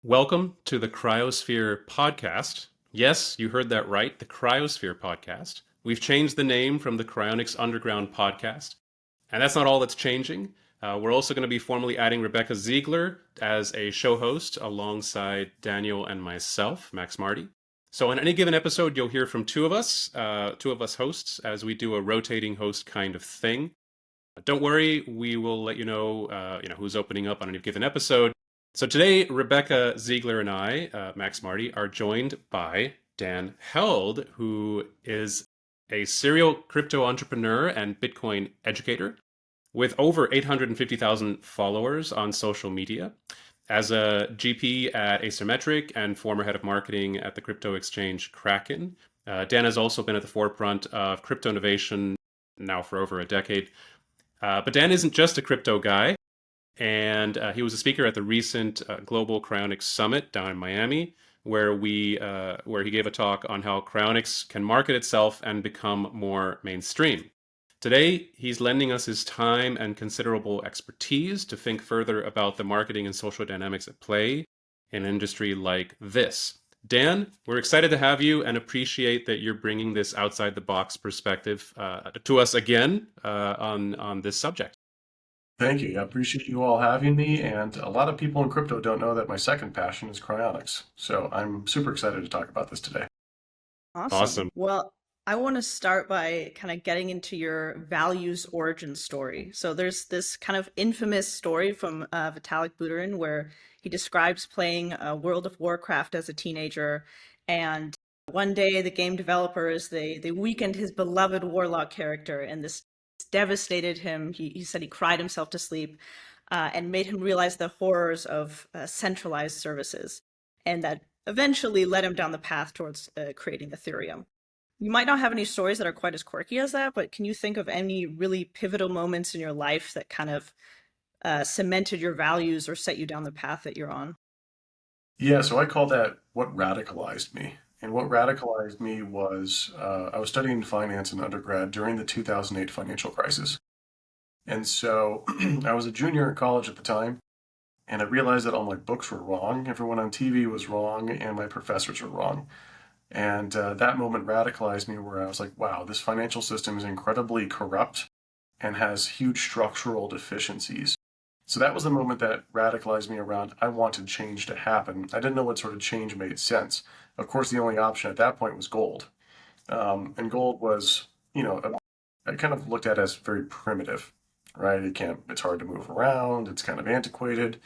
Welcome to the Cryosphere podcast. Yes, you heard that right, the Cryosphere podcast. We've changed the name from the Cryonics Underground podcast. And that's not all that's changing. We're also going to be formally adding Rebecca Ziegler as a show host alongside Daniel and myself, Max Marty. So on any given episode, you'll hear from two of us hosts, as we do a rotating host kind of thing. Don't worry, we will let you know who's opening up on any given episode. So today, Rebecca Ziegler and I, Max Marty, are joined by Dan Held, who is a serial crypto entrepreneur and Bitcoin educator with over 850,000 followers on social media. As a GP at Asymmetric and former head of marketing at the crypto exchange Kraken, Dan has also been at the forefront of crypto innovation now for over a decade. But Dan isn't just a crypto guy. And he was a speaker at the recent Global Cryonics Summit down in Miami, where he gave a talk on how cryonics can market itself and become more mainstream. Today, he's lending us his time and considerable expertise to think further about the marketing and social dynamics at play in an industry like this. Dan, we're excited to have you and appreciate that you're bringing this outside the box perspective to us again on this subject. Thank you. I appreciate you all having me. And a lot of people in crypto don't know that my second passion is cryonics. So I'm super excited to talk about this today. Awesome. Awesome. Well, I want to start by kind of getting into your values origin story. So there's this kind of infamous story from Vitalik Buterin where he describes playing World of Warcraft as a teenager, and one day the game developers they weakened his beloved warlock character, and this devastated him. He said he cried himself to sleep, and made him realize the horrors of centralized services, and that eventually led him down the path towards creating Ethereum. You might not have any stories that are quite as quirky as that, but can you think of any really pivotal moments in your life that kind of cemented your values or set you down the path that you're on? Yeah, so I call that what radicalized me. And what radicalized me was I was studying finance in undergrad during the 2008 financial crisis. And so I was a junior in college at the time, and I realized that all my books were wrong, everyone on TV was wrong, and my professors were wrong. And that moment radicalized me where I was like, wow, this financial system is incredibly corrupt and has huge structural deficiencies. So that was the moment that radicalized me around I wanted change to happen. I didn't know what sort of change made sense. Of course, the only option at that point was gold. And gold was, I kind of looked at it as very primitive, right? It's hard to move around, it's kind of antiquated.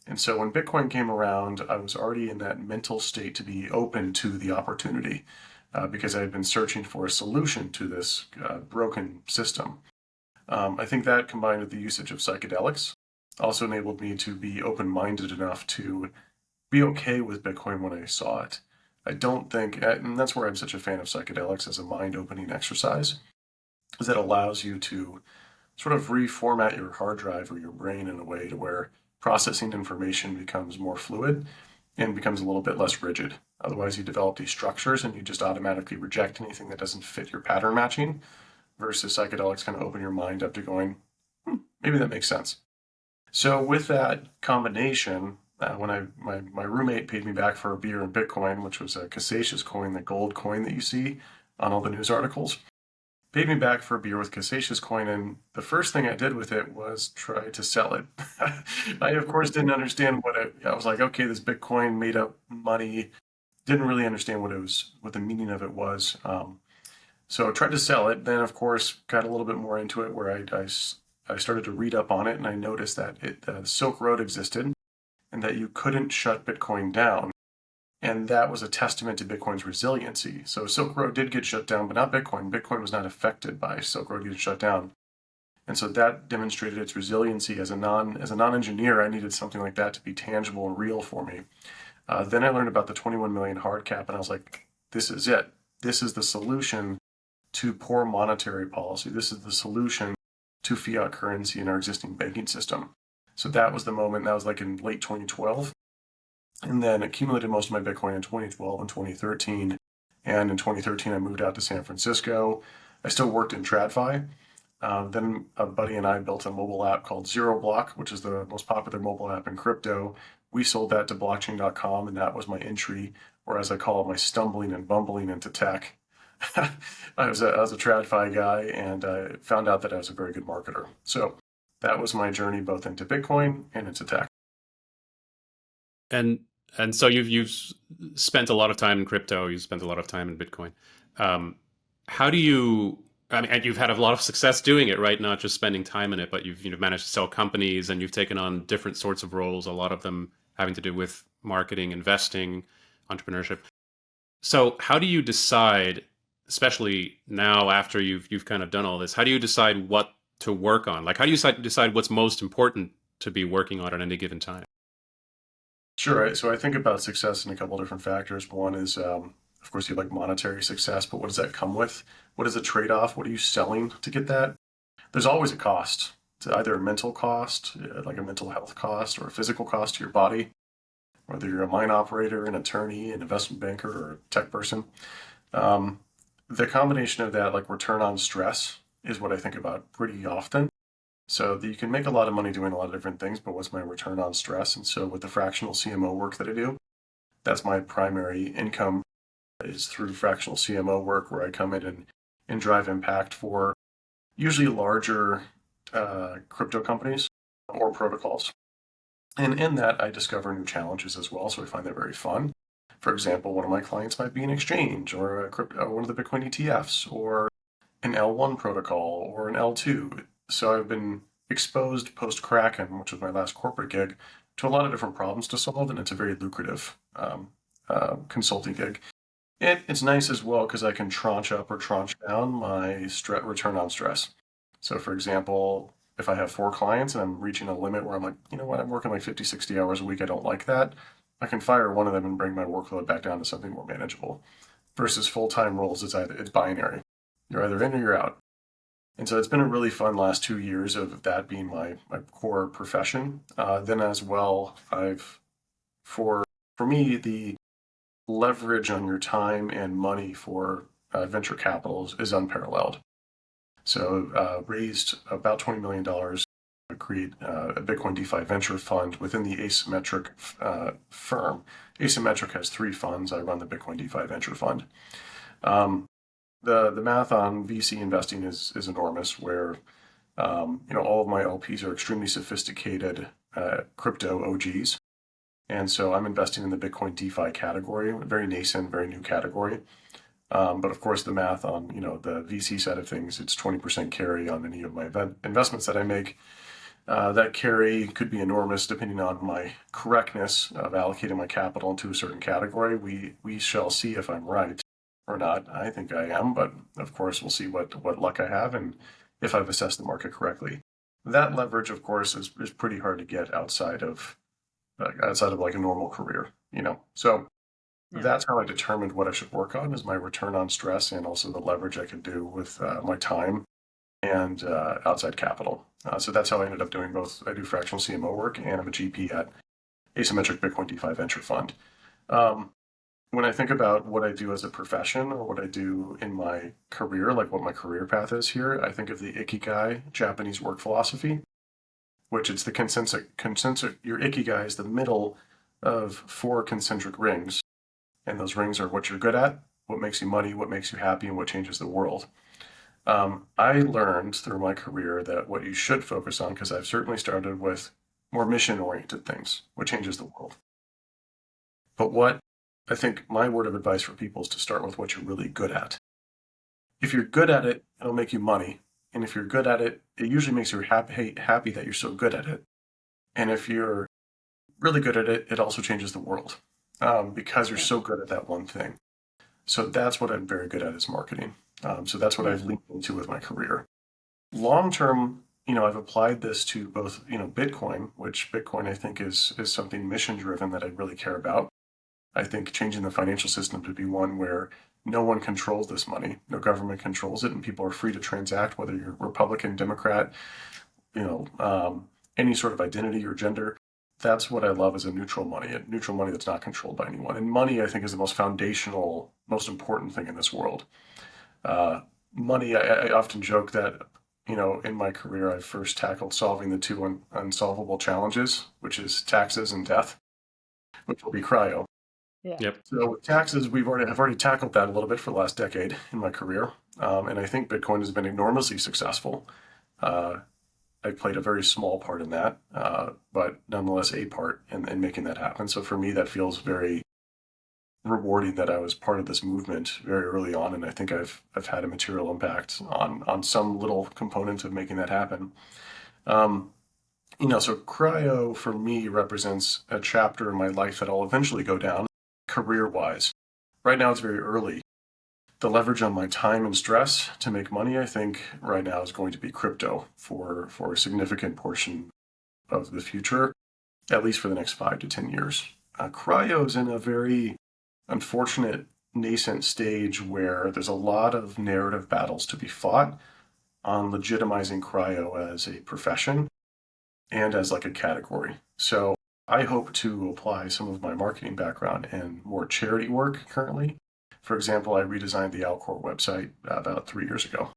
And so when Bitcoin came around, I was already in that mental state to be open to the opportunity because I had been searching for a solution to this broken system. I think that combined with the usage of psychedelics also enabled me to be open-minded enough to be okay with Bitcoin when I saw it. I don't think, and that's where I'm such a fan of psychedelics as a mind-opening exercise, is that allows you to sort of reformat your hard drive or your brain in a way to where processing information becomes more fluid and becomes a little bit less rigid. Otherwise, you develop these structures and you just automatically reject anything that doesn't fit your pattern matching, versus psychedelics kind of open your mind up to going, maybe that makes sense. So with that combination, when my roommate paid me back for a beer in Bitcoin, which was a Casasius coin, the gold coin that you see on all the news articles, paid me back for a beer with Casasius coin, and the first thing I did with it was try to sell it. I, of course, didn't understand I was like, okay, this Bitcoin made up money. Didn't really understand what the meaning of it was. So I tried to sell it. Then, of course, got a little bit more into it where I started to read up on it, and I noticed that Silk Road existed and that you couldn't shut Bitcoin down. And that was a testament to Bitcoin's resiliency. So Silk Road did get shut down, but not Bitcoin. Bitcoin was not affected by Silk Road getting shut down. And so that demonstrated its resiliency. As a non-engineer, I needed something like that to be tangible and real for me. Then I learned about the 21 million hard cap, and I was like, this is it. This is the solution to poor monetary policy. This is the solution to fiat currency in our existing banking system. So that was the moment. That was like in late 2012. And then accumulated most of my Bitcoin in 2012 and 2013. And in 2013, I moved out to San Francisco. I still worked in TradFi. Then a buddy and I built a mobile app called Zero Block, which is the most popular mobile app in crypto. we sold that to blockchain.com, and that was my entry, or as I call it, my stumbling and bumbling into tech. I was a TradFi guy, and I found out that I was a very good marketer. So that was my journey both into Bitcoin and into tech. And so you've spent a lot of time in crypto. You spent a lot of time in Bitcoin. How do you? I mean, and you've had a lot of success doing it, right? Not just spending time in it, but you've managed to sell companies, and you've taken on different sorts of roles. A lot of them having to do with marketing, investing, entrepreneurship. So how do you decide, especially now after you've kind of done all this? How do you decide what to work on? Like, how do you decide what's most important to be working on at any given time? Sure. So I think about success in a couple different factors. One is, of course, you have like monetary success, but what does that come with? What is the trade-off? What are you selling to get that? There's always a cost. It's either a mental cost, like a mental health cost, or a physical cost to your body, whether you're a mine operator, an attorney, an investment banker, or a tech person. Um, the combination of that, like return on stress, is what I think about pretty often. So that you can make a lot of money doing a lot of different things, but what's my return on stress? And so with the fractional CMO work that I do, that's my primary income is through fractional CMO work where I come in and drive impact for usually larger crypto companies or protocols. And in that, I discover new challenges as well. So I find that very fun. For example, one of my clients might be an exchange or one of the Bitcoin ETFs or an L1 protocol or an L2. So I've been exposed post Kraken, which was my last corporate gig, to a lot of different problems to solve, and it's a very lucrative consulting gig. It's nice as well because I can tranche up or tranche down my return on stress. So for example, if I have 4 clients and I'm reaching a limit where I'm like, you know what, I'm working like 50, 60 hours a week, I don't like that, I can fire one of them and bring my workload back down to something more manageable. Versus full-time roles, it's binary. You're either in or you're out. And so it's been a really fun last 2 years of that being my core profession. Then as well, for me, the leverage on your time and money for venture capital is unparalleled. So raised about $20 million to create a Bitcoin DeFi venture fund within the Asymmetric firm. Asymmetric has 3 funds. I run the Bitcoin DeFi venture fund. The math on VC investing is enormous, where all of my LPs are extremely sophisticated crypto OGs, and so I'm investing in the Bitcoin DeFi category, very nascent, very new category. But of course, the math on the VC side of things, it's 20% carry on any of my investments that I make. That carry could be enormous depending on my correctness of allocating my capital into a certain category. We shall see if I'm right or not. I think I am, but of course we'll see what luck I have and if I've assessed the market correctly. That leverage, of course, is pretty hard to get outside of like a normal career, So Yeah. that's how I determined what I should work on is my return on stress and also the leverage I could do with my time and outside capital. So that's how I ended up doing both. I do fractional CMO work and I'm a GP at Asymmetric Bitcoin DeFi Venture Fund. When I think about what I do as a profession or what I do in my career, like what my career path is here, I think of the Ikigai Japanese work philosophy, which it's the concentric. Your Ikigai is the middle of 4 concentric rings. And those rings are what you're good at, what makes you money, what makes you happy, and what changes the world. I learned through my career that what you should focus on, because I've certainly started with more mission-oriented things, what changes the world. But what I think my word of advice for people is to start with what you're really good at. If you're good at it, it'll make you money. And if you're good at it, it usually makes you happy that you're so good at it. And if you're really good at it, it also changes the world because you're so good at that one thing. So that's what I'm very good at is marketing. So that's what I've leaned into with my career. Long term, I've applied this to both, Bitcoin, which Bitcoin I think is something mission driven that I really care about. I think changing the financial system to be one where no one controls this money, no government controls it, and people are free to transact, whether you're Republican, Democrat, any sort of identity or gender. That's what I love as a neutral money that's not controlled by anyone. And money, I think, is the most foundational, most important thing in this world. Money, I often joke that, in my career, I first tackled solving the 2 unsolvable challenges, which is taxes and death. which will be cryo. Yeah. Yep. So with taxes, I've already tackled that a little bit for the last decade in my career, and I think Bitcoin has been enormously successful. Uh, I played a very small part in that, but nonetheless a part in making that happen. So for me, that feels very rewarding that I was part of this movement very early on, and I think I've had a material impact on some little component of making that happen. Um, so cryo for me represents a chapter in my life that I'll eventually go down career-wise. Right now, it's very early. The leverage on my time and stress to make money, I think, right now is going to be crypto for a significant portion of the future, at least for the next 5 to 10 years. Cryo is in a very unfortunate nascent stage where there's a lot of narrative battles to be fought on legitimizing cryo as a profession and as like a category. So I hope to apply some of my marketing background and more charity work currently. For example, I redesigned the Alcor website about 3 years ago.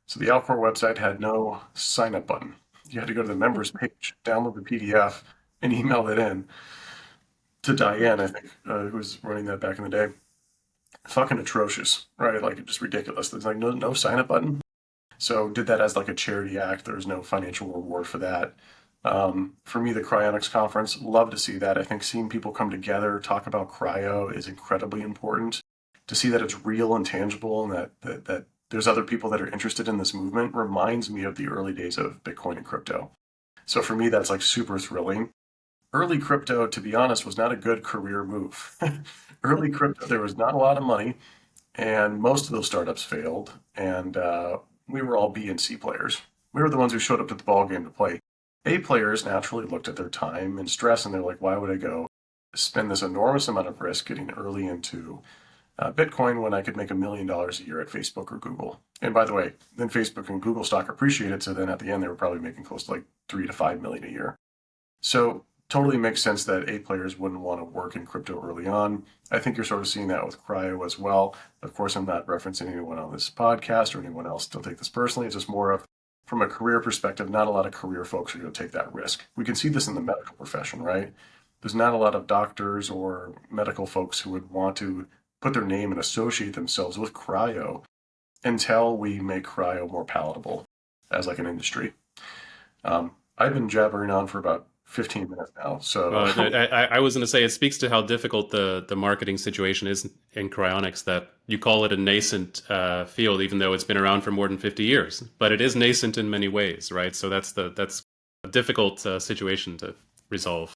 So the Alcor website had no sign up button. You had to go to the members page, download the PDF, and email it in to Diane, I think, who was running that back in the day. Fucking atrocious, right? Like just ridiculous. There's like no sign up button. So did that as like a charity act. There was no financial reward for that. For me, the Cryonics conference, love to see that. I think seeing people come together, talk about cryo is incredibly important. To see that it's real and tangible and that there's other people that are interested in this movement reminds me of the early days of Bitcoin and crypto. So for me, that's like super thrilling. Early crypto, to be honest, was not a good career move. Early crypto, there was not a lot of money, and most of those startups failed. And we were all B and C players. We were the ones who showed up to the ball game to play. A players naturally looked at their time and stress, and they're like, "Why would I go spend this enormous amount of risk getting early into Bitcoin when I could make $1 million a year at Facebook or Google?" And by the way, then Facebook and Google stock appreciated, so then at the end they were probably making close to like 3 to 5 million a year. So totally makes sense that A players wouldn't want to work in crypto early on. I think you're sort of seeing that with cryo as well. Of course, I'm not referencing anyone on this podcast or anyone else. Don't take this personally. It's just more of from a career perspective, not a lot of career folks are going to take that risk. We can see this in the medical profession, right? There's not a lot of doctors or medical folks who would want to put their name and associate themselves with cryo until we make cryo more palatable as like an industry. I've been jabbering on for about 15 minutes now. So I was going to say it speaks to how difficult the marketing situation is in cryonics that you call it a nascent field, even though it's been around for more than 50 years. But it is nascent in many ways, right? So that's a difficult situation to resolve.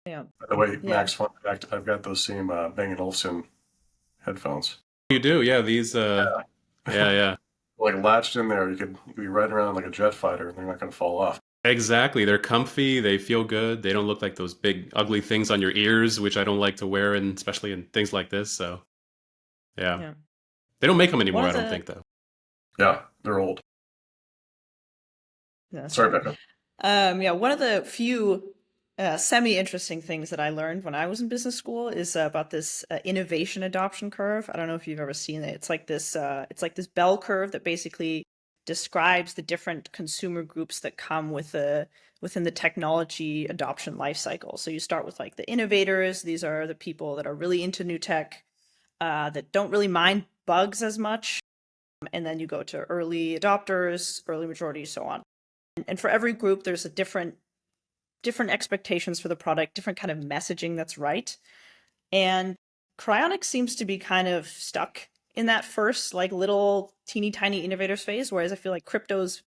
Yeah. By the way, Yeah. Max, fun fact, I've got those same Bang & Olufsen headphones. You do, yeah. These, yeah. Like latched in there, you could be riding around like a jet fighter and they're not going to fall off. Exactly. They're comfy. They feel good. They don't look like those big, ugly things on your ears, which I don't like to wear, and especially in things like this. So, yeah. They don't make them anymore, I don't think, though. Yeah, they're old. Yeah, Sorry, Becca. One of the few semi-interesting things that I learned when I was in business school is about this innovation adoption curve. I don't know if you've ever seen it. It's like this bell curve that basically describes the different consumer groups that come within the technology adoption life cycle. So you start with like the innovators. These are the people that are really into new tech, that don't really mind bugs as much. And then you go to early adopters, early majority, so on. And for every group, there's a different expectations for the product, different kind of messaging that's right. And Cryonics seems to be kind of stuck in that first like little teeny tiny innovators phase, whereas I feel like crypto's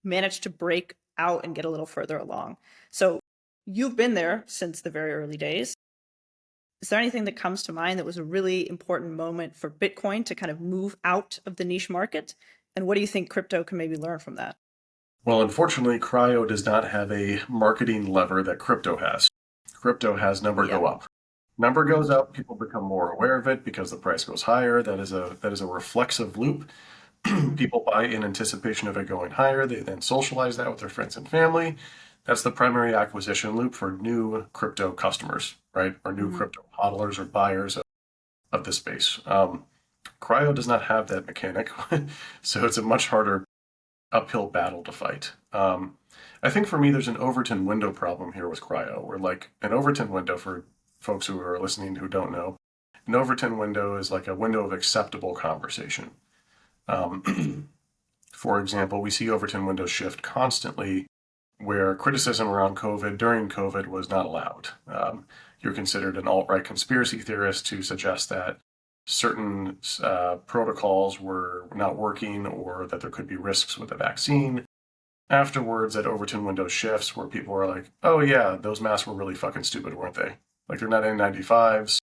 managed to break out and get a little further along. So you've been there since the very early days. Is there anything that comes to mind that was a really important moment for Bitcoin to kind of move out of the niche market? And what do you think crypto can maybe learn from that? Well, unfortunately, cryo does not have a marketing lever that crypto has. Crypto has number go up. Number goes up, people become more aware of it because the price goes higher. That is a reflexive loop. People buy in anticipation of it going higher. They then socialize that with their friends and family. That's the primary acquisition loop for new crypto customers, right? Or new crypto hodlers or buyers of this space. Cryo does not have that mechanic, so it's a much harder uphill battle to fight. I think for me, there's an Overton window problem here with cryo, where like an Overton window for folks who are listening who don't know, an Overton window is like a window of acceptable conversation. For example, we see Overton windows shift constantly where criticism around COVID during COVID was not allowed. You're considered an alt-right conspiracy theorist to suggest that certain protocols were not working or that there could be risks with the vaccine. Afterwards, that Overton window shifts where people are like, oh yeah, those masks were really fucking stupid, weren't they? Like they're not N95s.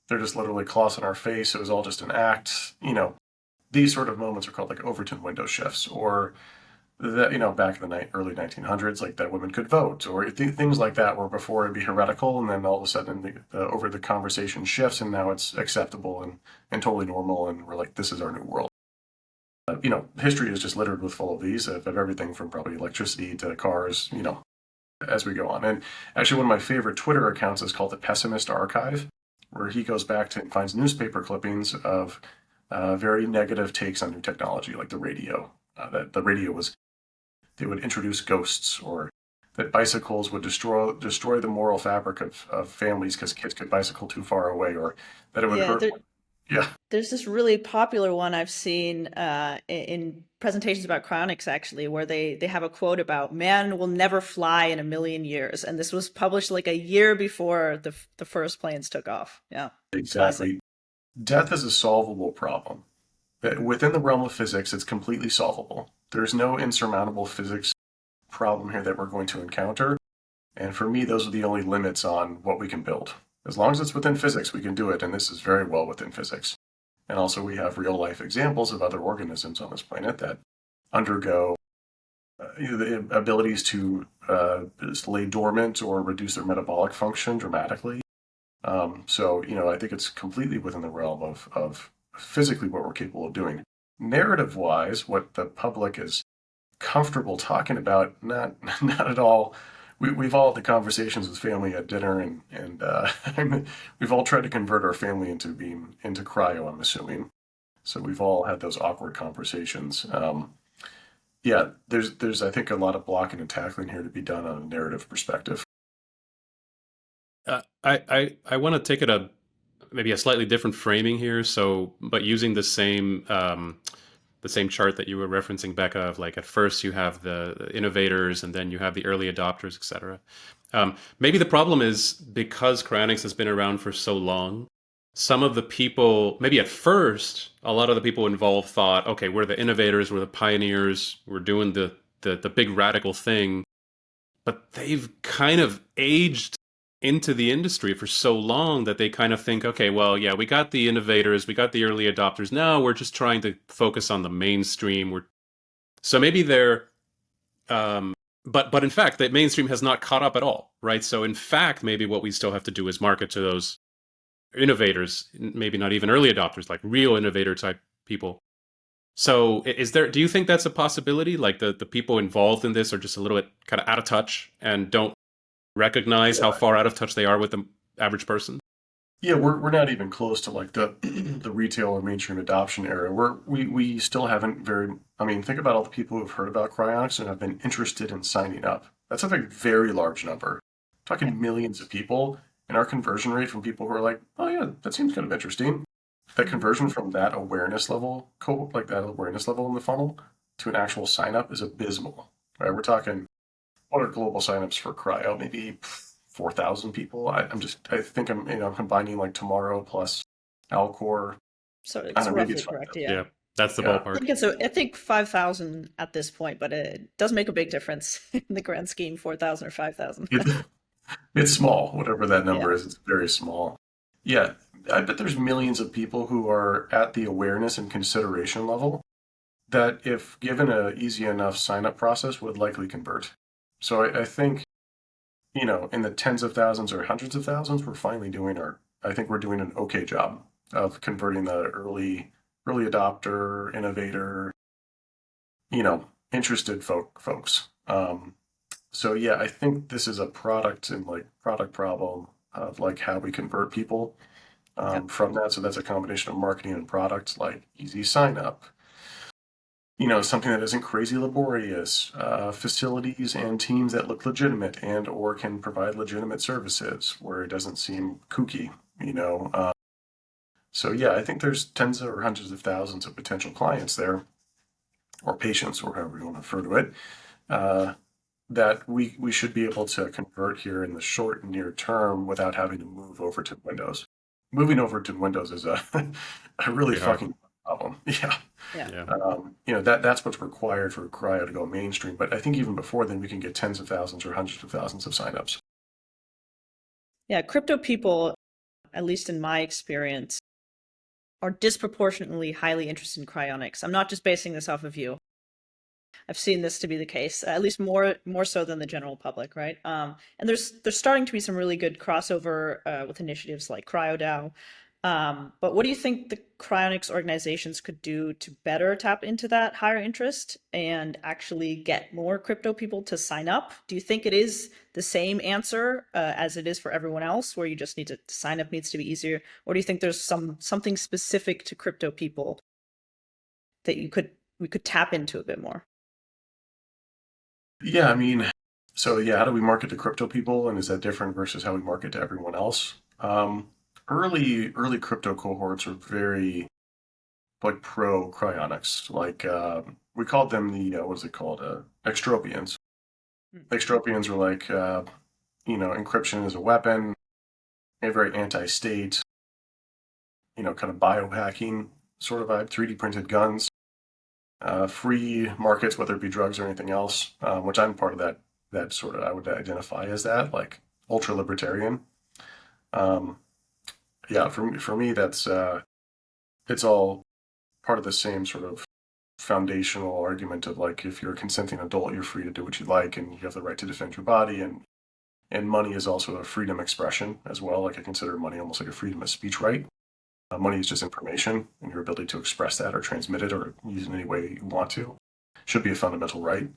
They're just literally cloths in our face. It was all just an act. These sort of moments are called like Overton window shifts, or that back in the early 1900s, like that women could vote, or things like that, where before it'd be heretical, and then all of a sudden the conversation shifts, and now it's acceptable and totally normal, and we're like, this is our new world. History is just littered with full of these, of everything from probably electricity to cars, as we go on. And actually, one of my favorite Twitter accounts is called the Pessimist Archive, where he goes back to and finds newspaper clippings of very negative takes on new technology, like the radio. That the radio was, they would introduce ghosts, or that bicycles would destroy the moral fabric of families because kids could bicycle too far away, or that it would hurt. Yeah. There's this really popular one I've seen in presentations about cryonics, actually, where they have a quote about man will never fly in a million years. And this was published like a year before the first planes took off. Yeah. Exactly. Classic. Death is a solvable problem. Within the realm of physics, it's completely solvable. There's no insurmountable physics problem here that we're going to encounter. And for me, those are the only limits on what we can build. As long as it's within physics, we can do it, and this is very well within physics. And also we have real-life examples of other organisms on this planet that undergo the abilities to lay dormant or reduce their metabolic function dramatically. So I think it's completely within the realm of physically what we're capable of doing. Narrative-wise, what the public is comfortable talking about, not at all. We've all had the conversations with family at dinner, and we've all tried to convert our family into cryo, I'm assuming. So we've all had those awkward conversations. There's I think a lot of blocking and tackling here to be done on a narrative perspective. I want to take it maybe a slightly different framing here. So, but using the same chart that you were referencing, Becca, of like at first you have the innovators and then you have the early adopters, etc. Maybe the problem is because cryonics has been around for so long, some of the people, maybe at first, a lot of the people involved thought, okay, we're the innovators, we're the pioneers, we're doing the big radical thing, but they've kind of aged into the industry for so long that they kind of think, okay, well, yeah, we got the innovators, we got the early adopters. Now we're just trying to focus on the mainstream. So maybe they're, but in fact, the mainstream has not caught up at all, right? So in fact, maybe what we still have to do is market to those innovators, maybe not even early adopters, like real innovator type people. So do you think that's a possibility? Like the people involved in this are just a little bit kind of out of touch and don't recognize how far out of touch they are with the average person? Yeah, we're not even close to like the the retail or mainstream adoption era. We still haven't think about all the people who've heard about cryonics and have been interested in signing up. That's a very large number. We're talking millions of people, and our conversion rate from people who are like, oh yeah, that seems kind of interesting. That conversion from that awareness level, like that awareness level in the funnel, to an actual sign up is abysmal. Right? We're talking, what are global signups for cryo? Maybe 4,000 people. I think I'm combining like Tomorrow plus Alcor. So it's roughly correct. Yeah, that's the ballpark. I think 5,000 at this point, but it does make a big difference in the grand scheme. 4,000 or 5,000. It's small, whatever that number is. It's very small. Yeah, I bet there's millions of people who are at the awareness and consideration level that, if given an easy enough sign-up process, would likely convert. So I think, in the tens of thousands or hundreds of thousands, we're finally I think we're doing an okay job of converting the early adopter, innovator, interested folks. So yeah, I think this is a product problem of like how we convert people from that. So that's a combination of marketing and product, like easy sign up, something that isn't crazy laborious, facilities and teams that look legitimate and or can provide legitimate services where it doesn't seem kooky, you know. So yeah, I think there's tens or hundreds of thousands of potential clients there, or patients, or however you want to refer to it, uh, that we should be able to convert here in the short and near term without having to move over to Windows. Moving over to Windows is a a really Pretty hard. fucking problem. Yeah. Yeah. Yeah. That's what's required for cryo to go mainstream. But I think even before then, we can get tens of thousands or hundreds of thousands of signups. Yeah, crypto people, at least in my experience, are disproportionately highly interested in cryonics. I'm not just basing this off of you. I've seen this to be the case, at least more so than the general public, right? And there's starting to be some really good crossover with initiatives like CryoDAO. But what do you think the cryonics organizations could do to better tap into that higher interest and actually get more crypto people to sign up? Do you think it is the same answer as it is for everyone else, where you just need to sign up needs to be easier, or do you think there's something specific to crypto people that we could tap into a bit more? Yeah, I mean, so yeah, how do we market to crypto people, and is that different versus how we market to everyone else? Early crypto cohorts are very like pro cryonics. Like we called them the what is it called? Extropians. Extropians were like encryption is a weapon, a very anti-state, kind of biohacking sort of vibe, 3D printed guns, free markets, whether it be drugs or anything else, which I'm part of that sort of, I would identify as that, like ultra libertarian. Um, yeah, for me, that's it's all part of the same sort of foundational argument of like if you're a consenting adult, you're free to do what you like, and you have the right to defend your body, and money is also a freedom expression as well. Like I consider money almost like a freedom of speech right. Money is just information, and your ability to express that or transmit it or use it in any way you want to should be a fundamental right.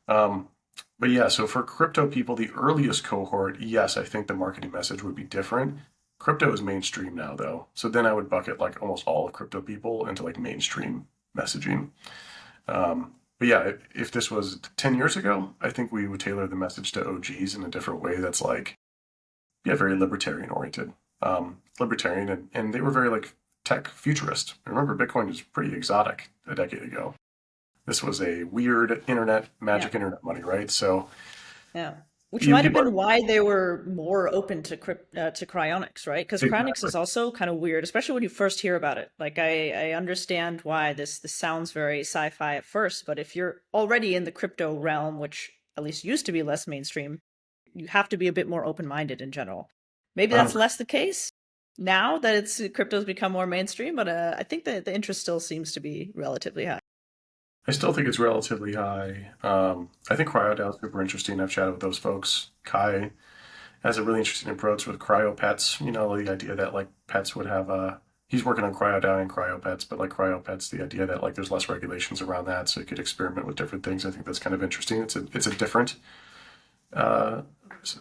Um, but yeah, so for crypto people, the earliest cohort, yes, I think the marketing message would be different. Crypto is mainstream now, though. So then I would bucket like almost all of crypto people into like mainstream messaging. But yeah, if this was 10 years ago, I think we would tailor the message to OGs in a different way that's like, yeah, very libertarian oriented. Libertarian, and they were very like tech futurist. Remember, Bitcoin was pretty exotic a decade ago. This was a weird internet, Yeah. magic internet money, right? So Yeah. Which you might have people been are why they were more open to to cryonics, right? Because cryonics exactly. is also kind of weird, especially when you first hear about it. Like I understand why this sounds very sci-fi at first, but if you're already in the crypto realm, which at least used to be less mainstream, you have to be a bit more open-minded in general. Maybe that's 100%. less the case now that crypto's become more mainstream, but I think that the interest still seems to be relatively high. I still think it's relatively high. I think CryoDAO is super interesting. I've chatted with those folks. Kai has a really interesting approach with cryo pets. The idea that like pets would have he's working on CryoDAO and cryo pets, but like cryo pets, the idea that like there's less regulations around that, so you could experiment with different things. I think that's kind of interesting. It's a different uh,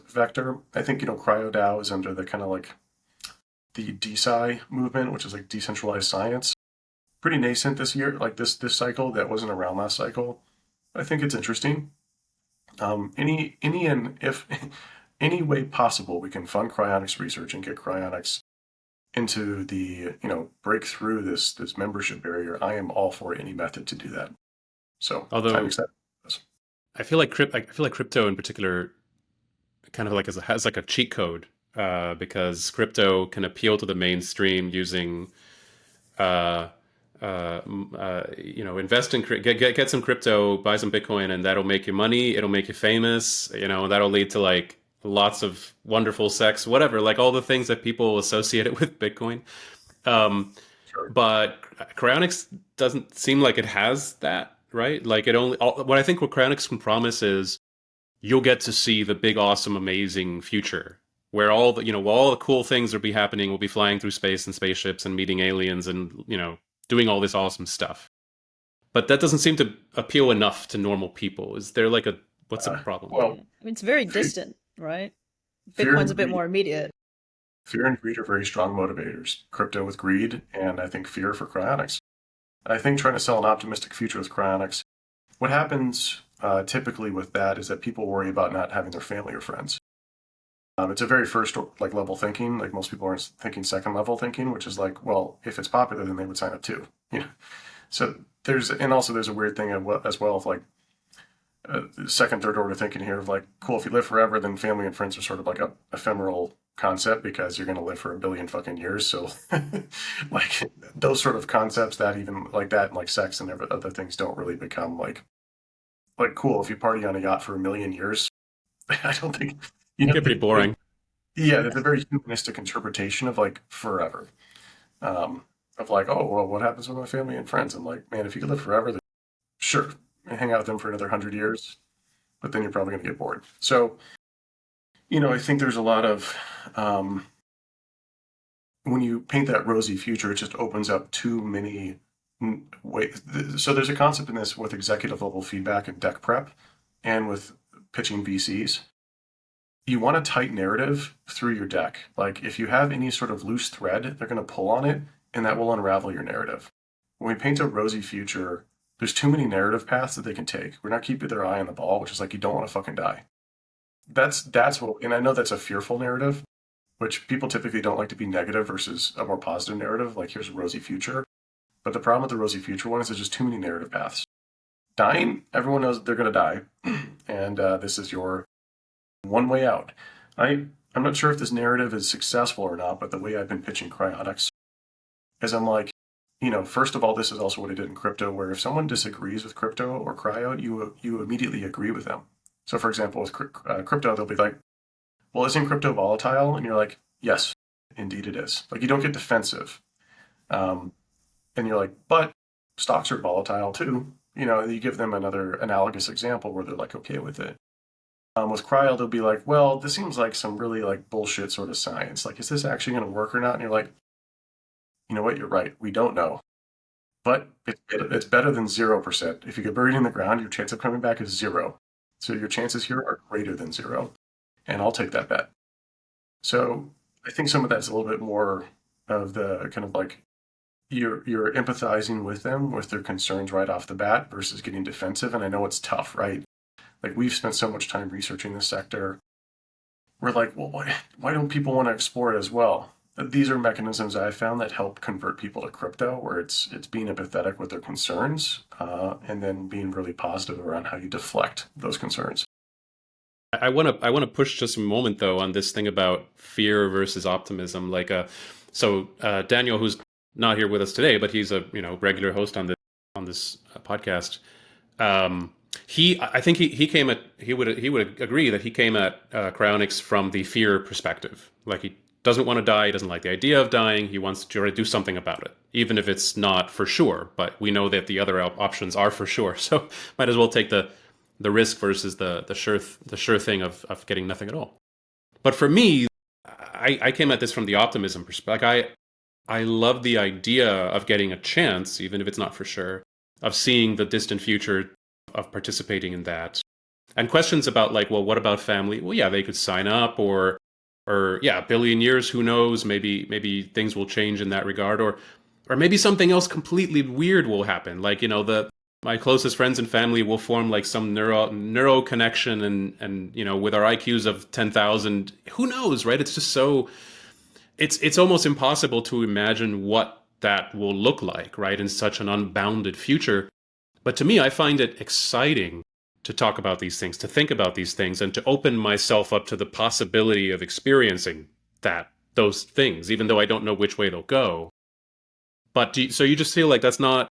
vector. I think CryoDAO is under the kind of like the DeSci movement, which is like decentralized science. Pretty nascent this year, like this cycle that wasn't around last cycle. I think it's interesting. Any and if any way possible, we can fund cryonics research and get cryonics into the break through this membership barrier. I am all for any method to do that. So I'm Although excited for this. I feel like crypto in particular kind of like has like a cheat code because crypto can appeal to the mainstream using uh, invest in get some crypto, buy some Bitcoin, and that'll make you money. It'll make you famous. That'll lead to like lots of wonderful sex, whatever, like all the things that people associate it with Bitcoin. Um, Sure. but Cryonics doesn't seem like it has that, right? Like what I think what Cryonics can promise is you'll get to see the big, awesome, amazing future where all the cool things will be happening. We'll be flying through space and spaceships and meeting aliens and, doing all this awesome stuff. But that doesn't seem to appeal enough to normal people. Is there like what's the Uh, problem? Yeah. well, I mean, it's very fe- distant, right? fear Bitcoin's and a bit greed, more immediate. fear and greed are very strong motivators. Crypto with greed, and I think fear for cryonics. I think trying to sell an optimistic future with cryonics, what happens typically with that is that people worry about not having their family or friends. It's a very first like level thinking. Like most people aren't thinking second level thinking, which is like, well, if it's popular, then they would sign up too. You know, so there's a weird thing as well of like second, third order thinking here of like, cool, if you live forever, then family and friends are sort of like a ephemeral concept because you're going to live for a billion fucking years. So like those sort of concepts that even like that and like sex and other things don't really become like cool if you party on a yacht for a million years. I don't think you know Get pretty boring. yeah, that's a very humanistic interpretation of like forever. Um, of like, oh well, what happens with my family and friends? I'm like, man, if you could live forever, then sure, hang out with them for another 100 years, but then you're probably going to get bored. So, I think there's a lot of when you paint that rosy future, it just opens up too many ways. So there's a concept in this with executive level feedback and deck prep, and with pitching VCs. You want a tight narrative through your deck. Like if you have any sort of loose thread, they're going to pull on it, and that will unravel your narrative. When we paint a rosy future, there's too many narrative paths that they can take. We're not keeping their eye on the ball, which is like you don't want to fucking die. That's what, and I know that's a fearful narrative, which people typically don't like to be negative versus a more positive narrative. Like here's a rosy future, but the problem with the rosy future one is there's just too many narrative paths. Dying, everyone knows they're going to die, and this is your one way out. I'm not sure if this narrative is successful or not, but the way I've been pitching cryonics is I'm like, first of all, this is also what I did in crypto, where if someone disagrees with crypto or cryo, you immediately agree with them. So, for example, with crypto, they'll be like, "Well, isn't crypto volatile?" And you're like, "Yes, indeed it is." Like you don't get defensive, um, and you're like, "But stocks are volatile too." You give them another analogous example where they're like okay with it. With cryo, they'll be like, "Well, this seems like some really like bullshit sort of science. Like, is this actually going to work or not?" And you're like, "You know what? You're right. We don't know, but it's better than 0%. If you get buried in the ground, your chance of coming back is zero. So your chances here are greater than zero, and I'll take that bet." So I think some of that's a little bit more of the kind of like you're empathizing with them with their concerns right off the bat versus getting defensive. And I know it's tough, right? Like we've spent so much time researching this sector. We're like, well, why don't people want to explore it as well? These are mechanisms I found that help convert people to crypto, where it's being empathetic with their concerns, and then being really positive around how you deflect those concerns. I want to push just a moment though on this thing about fear versus optimism. Daniel, who's not here with us today, but he's a regular host on this podcast. I think he would agree that he came at cryonics from the fear perspective. Like he doesn't want to die, he doesn't like the idea of dying, he wants to do something about it, even if it's not for sure. But we know that the other options are for sure, so might as well take the risk versus the sure thing of getting nothing at all. But for me, I came at this from the optimism perspective. Like I love the idea of getting a chance, even if it's not for sure, of seeing the distant future, of participating in that. And questions about like, well, what about family? Well, yeah, they could sign up, or yeah, a billion years, who knows? Maybe things will change in that regard, or maybe something else completely weird will happen. Like my closest friends and family will form like some neuro connection, and with our IQs of 10,000, who knows, right? It's just so it's almost impossible to imagine what that will look like, right, in such an unbounded future. But to me, I find it exciting to talk about these things, to think about these things, and to open myself up to the possibility of experiencing those things, even though I don't know which way they'll go. But so you just feel like that's not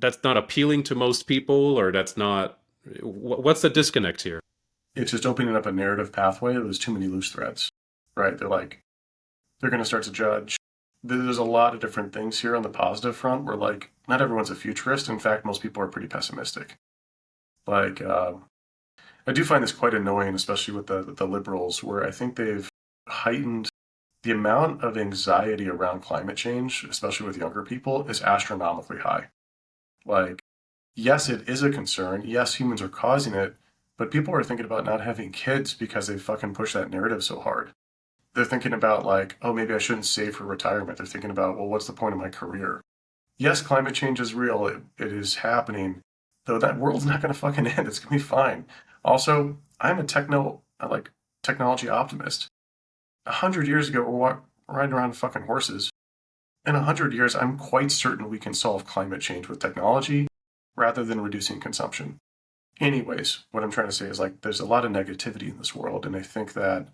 appealing to most people, or that's not. What's the disconnect here? It's just opening up a narrative pathway. There's too many loose threads, right? They're going to start to judge. There's a lot of different things here on the positive front where like not everyone's a futurist. In fact, most people are pretty pessimistic. Like I do find this quite annoying, especially with the liberals, where I think they've heightened the amount of anxiety around climate change, especially with younger people, is astronomically high. Like, yes, it is a concern. Yes, humans are causing it, but people are thinking about not having kids because they fucking push that narrative so hard. They're thinking about like, oh, maybe I shouldn't save for retirement. They're thinking about, well, what's the point of my career? yes, climate change is real. It is happening, though that world's not going to fucking end. It's going to be fine. Also, I'm a technology optimist. 100 years ago, we're riding around fucking horses. In 100 years, I'm quite certain we can solve climate change with technology rather than reducing consumption. Anyways, what I'm trying to say is like there's a lot of negativity in this world, and I think that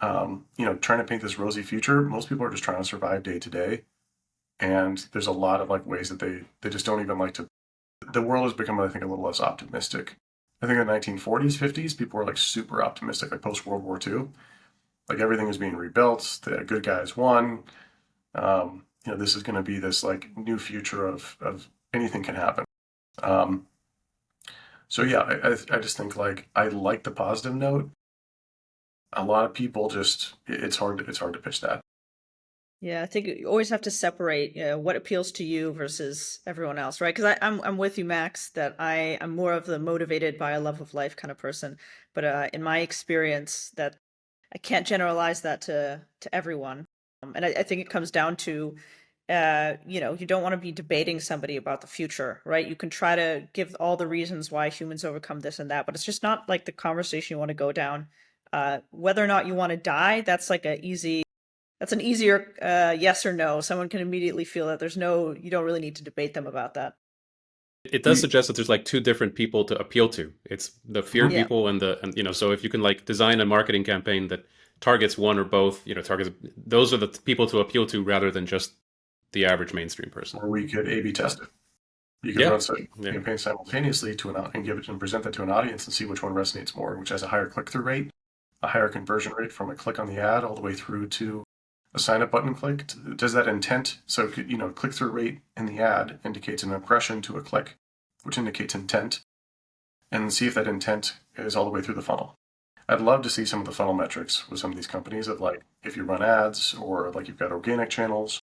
trying to paint this rosy future, most people are just trying to survive day to day, and there's a lot of like ways that they just don't even like to. The world has become, I think, a little less optimistic. I think in the 1940s, 50s, people were like super optimistic, like post World War II, like everything was being rebuilt, the good guys won. This is going to be this like new future of anything can happen. Um, so yeah, I just think like I like the positive note. A lot of people just it's hard to pitch that. Yeah, I think you always have to separate, what appeals to you versus everyone else, right? Because I'm with you, Max, that I'm more of the motivated by a love of life kind of person. But in my experience, that I can't generalize that to everyone. And I think it comes down to, you don't want to be debating somebody about the future, right? You can try to give all the reasons why humans overcome this and that, but it's just not like the conversation you want to go down. Whether or not you want to die, that's an easier yes or no. Someone can immediately feel that you don't really need to debate them about that. It does suggest that there's like two different people to appeal to. It's the fear Mhm. Yeah. people and so if you can like design a marketing campaign that targets one or both, targets those are the people to appeal to rather than just the average mainstream person. Or we could A/B test it. You could Yeah. run some Yeah. campaigns simultaneously and give it and present that to an audience and see which one resonates more, which has a higher click through rate, a higher conversion rate from a click on the ad all the way through to a sign up button click. Does that intent? So click through rate in the ad indicates an impression to a click, which indicates intent, and see if that intent is all the way through the funnel. I'd love to see some of the funnel metrics with some of these companies of like if you run ads or like you've got organic channels,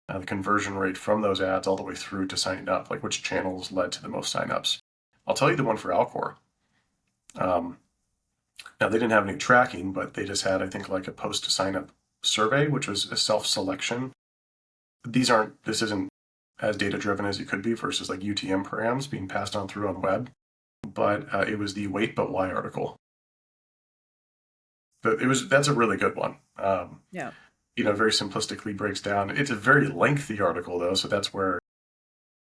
the conversion rate from those ads all the way through to signing up, like which channels led to the most signups. I'll tell you the one for Alcor. Um, Now they didn't have any tracking, but they just had, I think, like a post to sign up survey, which was a self selection. This isn't as data driven as it could be versus like UTM params being passed on through on web, but it was the Wait But Why article. That's a really good one. Yeah. Very simplistically breaks down. It's a very lengthy article though, so that's where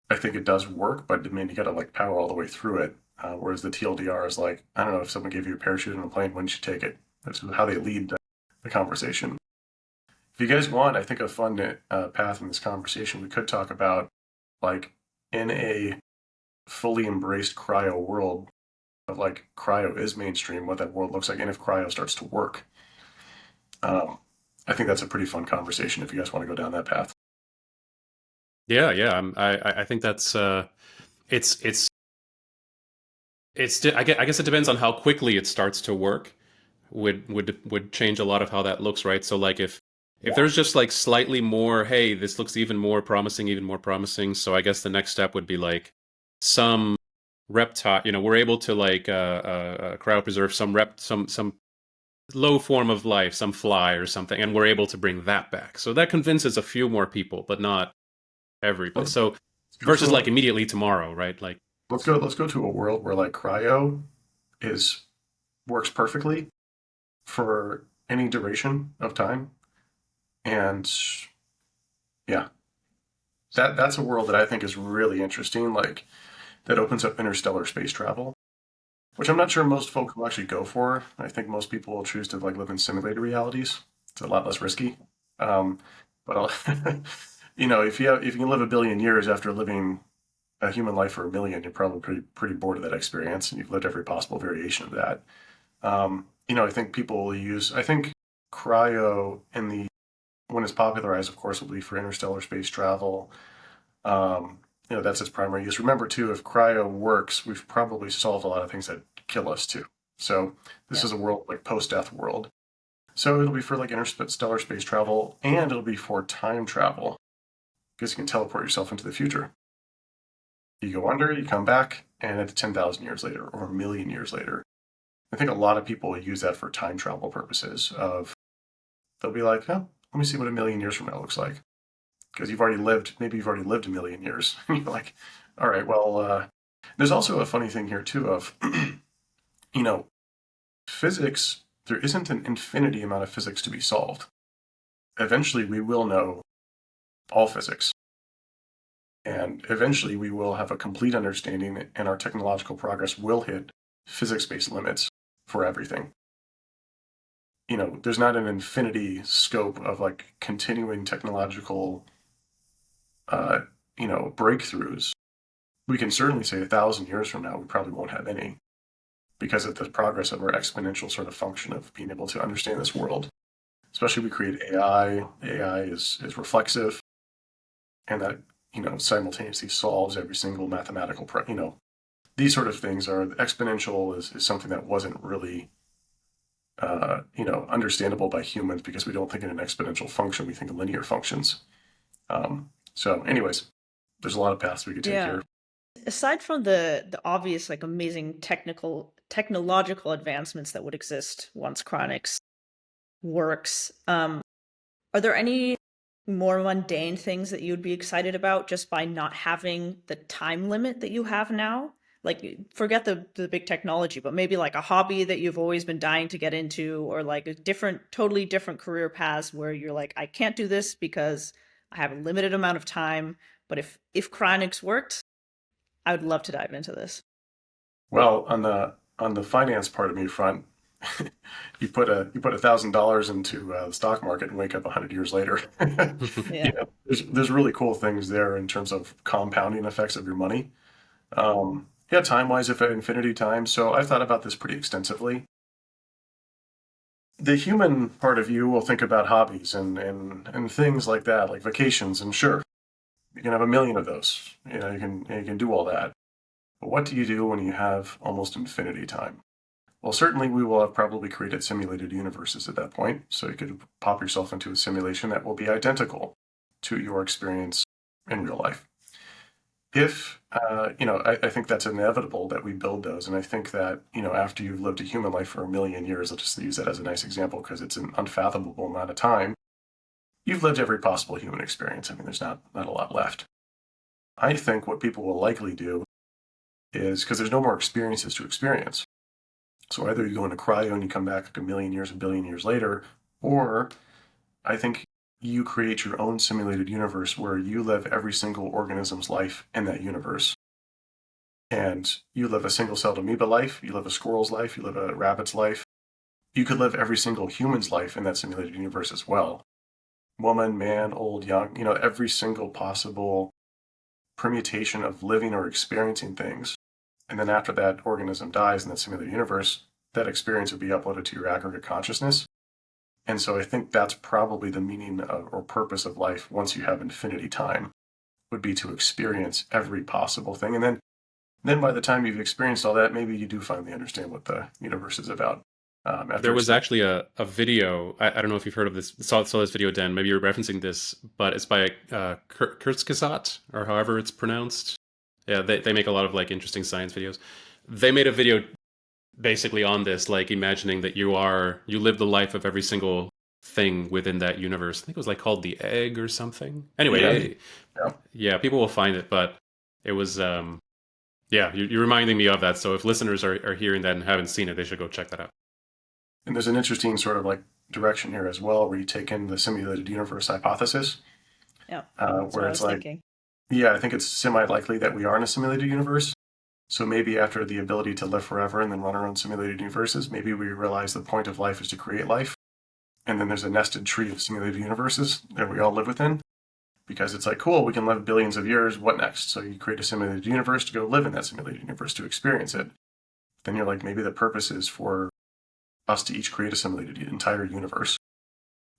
I think it does work, but I mean, you got to like power all the way through it. Whereas the TLDR is like, I don't know, if someone gave you a parachute on a plane, wouldn't you take it? That's how they lead the conversation. If you guys want, I think a fun path in this conversation, we could talk about like in a fully embraced cryo world of like cryo is mainstream, what that world looks like, and if cryo starts to work. Um, I think that's a pretty fun conversation if you guys want to go down that path. Yeah, yeah. I think that's it's I guess it depends on how quickly it starts to work. Would change a lot of how that looks, right? So like if Yeah. there's just like slightly more, hey, this looks even more promising, even more promising. So I guess the next step would be like some reptile. We're able to like cryopreserve some low form of life, some fly or something, and we're able to bring that back. So that convinces a few more people, but not everybody. Let's So go versus like to immediately tomorrow, right? Like let's go to a world where like cryo is works perfectly for any duration of time. And yeah, that's a world that I think is really interesting, like that opens up interstellar space travel, which I'm not sure most folk will actually go for. I think most people will choose to like live in simulated realities. It's a lot less risky. Um, but if you can live a billion years after living a human life for a million, you're probably pretty bored of that experience, and you've lived every possible variation of that. I think people will use. I think cryo in the when it's popularized, of course, will be for interstellar space travel. That's its primary use. Remember, too, if cryo works, we've probably solved a lot of things that kill us, too. So this Yeah. is a world like post-death world. So it'll be for like interstellar space travel, and it'll be for time travel because you can teleport yourself into the future. You go under, you come back, and it's 10,000 years later or a million years later. I think a lot of people will use that for time travel purposes. They'll be like, oh, let me see what a million years from now looks like. because maybe you've already lived a million years. And you're like, all right, well, there's also a funny thing here too of, you know, physics, there isn't an infinity amount of physics to be solved. Eventually we will know all physics. And eventually we will have a complete understanding and our technological progress will hit physics-based limits for everything. There's not an infinity scope of like continuing technological, uh, breakthroughs. We can certainly say 1,000 years from now, we probably won't have any because of the progress of our exponential sort of function of being able to understand this world. Especially we create AI. AI is reflexive and that, simultaneously solves every single mathematical, these sort of things are exponential is something that wasn't really, understandable by humans because we don't think in an exponential function. We think in linear functions. So anyways, there's a lot of paths we could take Yeah. here. Aside from the obvious like amazing technological advancements that would exist once Cryonics works, are there any more mundane things that you'd be excited about just by not having the time limit that you have now? Like, forget the big technology, but maybe like a hobby that you've always been dying to get into, or like a totally different career paths where you're like, I can't do this because I have a limited amount of time. But if Cryonics worked, I would love to dive into this. Well, on the finance part of me front, you put $1,000 into the stock market and wake up 100 years later. Yeah. There's really cool things there in terms of compounding effects of your money. Yeah, time wise, if at infinity time. So I've thought about this pretty extensively. The human part of you will think about hobbies and things like that, like vacations, and sure, you can have a million of those. You can do all that. But what do you do when you have almost infinity time? Well, certainly we will have probably created simulated universes at that point. So you could pop yourself into a simulation that will be identical to your experience in real life. If, I think that's inevitable that we build those. And I think that, after you've lived a human life for a million years, I'll just use that as a nice example because it's an unfathomable amount of time. You've lived every possible human experience. I mean, there's not a lot left. I think what people will likely do is because there's no more experiences to experience. So either you go into cryo and you come back like a million years, a billion years later, or I think you create your own simulated universe where you live every single organism's life in that universe. And you live a single-celled amoeba life, you live a squirrel's life, you live a rabbit's life. You could live every single human's life in that simulated universe as well. Woman, man, old, young, every single possible permutation of living or experiencing things. And then after that organism dies in that simulated universe, that experience would be uploaded to your aggregate consciousness. And so I think that's probably the meaning of, or purpose of life once you have infinity time, would be to experience every possible thing. And then by the time you've experienced all that, maybe you do finally understand what the universe is about. There was actually a video. I don't know if you've heard of this. Saw this video, Dan. Maybe you're referencing this, but it's by Kurzgesagt, or however it's pronounced. Yeah, they make a lot of like interesting science videos. They made a video basically on this, like imagining that you live the life of every single thing within that universe. I think it was like called The Egg or something. Anyway, yeah, people will find it, but it was yeah, you're reminding me of that. So if listeners are hearing that and haven't seen it, they should go check that out. And there's an interesting sort of like direction here as well, where you take in the simulated universe hypothesis, Yeah. That's what where I it's was like, thinking. yeah, I think it's semi-likely that we are in a simulated universe. So maybe after the ability to live forever and then run our own simulated universes, maybe we realize the point of life is to create life. And then there's a nested tree of simulated universes that we all live within. Because it's like, cool, we can live billions of years. What next? So you create a simulated universe to go live in that simulated universe to experience it. Then you're like, maybe the purpose is for us to each create a simulated entire universe.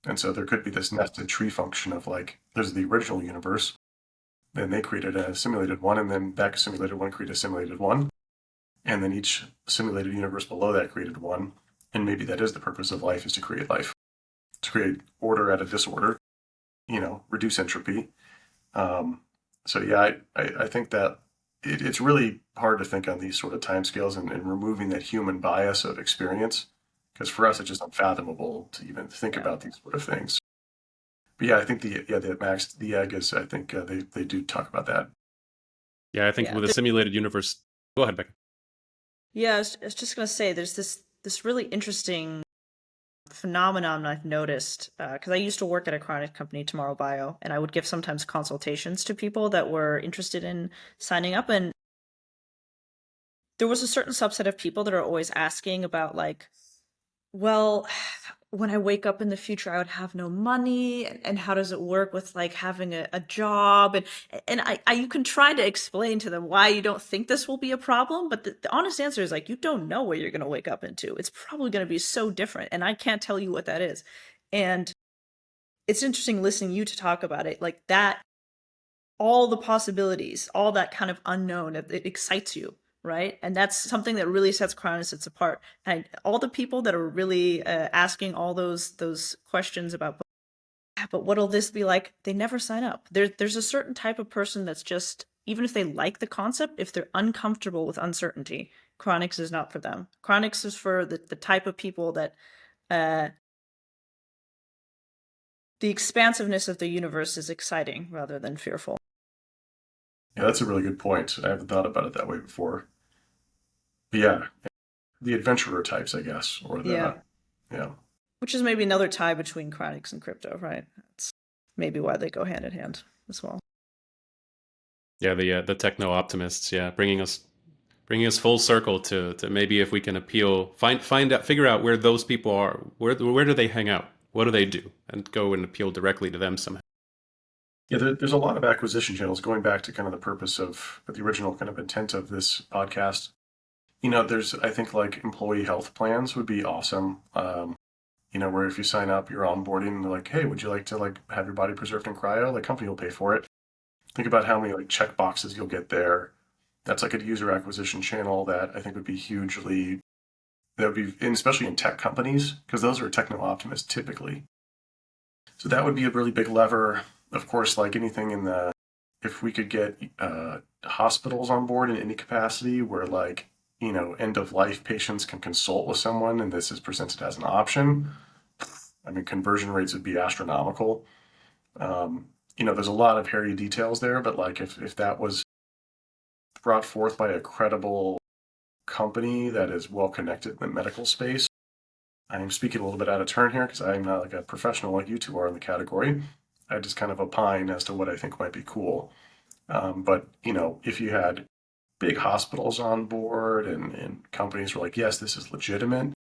And so there could be this nested tree function of like, there's the original universe. Then they created a simulated one, and then that simulated one created a simulated one. And then each simulated universe below that created one. And maybe that is the purpose of life, is to create life. To create order out of disorder, reduce entropy. So yeah, I think that it's really hard to think on these sort of timescales and removing that human bias of experience. Because for us, it's just unfathomable to even think about these sort of things. But yeah, I think the egg is, I think they do talk about that. Yeah, I think Yeah, with a simulated universe. Go ahead, Becca. yeah. I was just gonna say, there's this really interesting phenomenon I've noticed because I used to work at a chronic company, Tomorrow Bio, and I would give sometimes consultations to people that were interested in signing up, and there was a certain subset of people that are always asking about like, well, when I wake up in the future, I would have no money, and how does it work with like having a job? And you can try to explain to them why you don't think this will be a problem, but the honest answer is like you don't know what you're going to wake up into. It's probably going to be so different, and I can't tell you what that is. And it's interesting listening to you to talk about it like that, all the possibilities, all that kind of unknown, it excites you, right? And that's something that really sets Chronicists apart. And all the people that are really asking all those questions about, "Ah, but what'll this be like?" They never sign up. There's a certain type of person that's just, even if they like the concept, if they're uncomfortable with uncertainty, Chronics is not for them. Chronics is for the type of people that uh, the expansiveness of the universe is exciting rather than fearful. Yeah, that's a really good point. I haven't thought about it that way before. But yeah, the adventurer types, I guess, or Yeah. yeah. Which is maybe another tie between Cryonics and crypto, right? That's maybe why they go hand in hand as well. Yeah, the techno optimists. Yeah, bringing us full circle to maybe if we can appeal, find out, figure out where those people are. Where do they hang out? What do they do? And go and appeal directly to them somehow. Yeah, there's a lot of acquisition channels going back to kind of the purpose of the original kind of intent of this podcast. There's, I think, like employee health plans would be awesome. Where if you sign up, you're onboarding, they're like, hey, would you like to like have your body preserved in cryo? The company will pay for it. Think about how many like check boxes you'll get there. That's like a user acquisition channel that I think would be hugely, that would be, and especially in tech companies, because those are techno optimists typically. So that would be a really big lever. Of course, like anything in the, if we could get hospitals on board in any capacity where like, end of life patients can consult with someone and this is presented as an option, I mean, conversion rates would be astronomical. There's a lot of hairy details there, but like if that was brought forth by a credible company that is well connected in the medical space, I'm speaking a little bit out of turn here because I'm not like a professional like you two are in the category. I just kind of opine as to what I think might be cool. But if you had big hospitals on board and companies were like, yes, this is legitimate,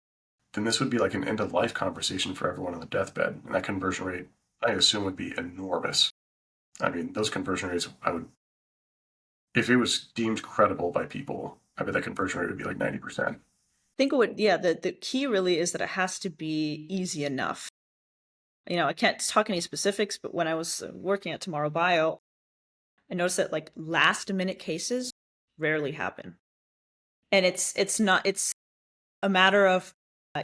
then this would be like an end of life conversation for everyone on the deathbed. And that conversion rate, I assume, would be enormous. I mean, those conversion rates, if it was deemed credible by people, I bet that conversion rate would be like 90%. I think the key really is that it has to be easy enough. I can't talk any specifics, but when I was working at Tomorrow Bio, I noticed that like last minute cases rarely happen. And it's a matter of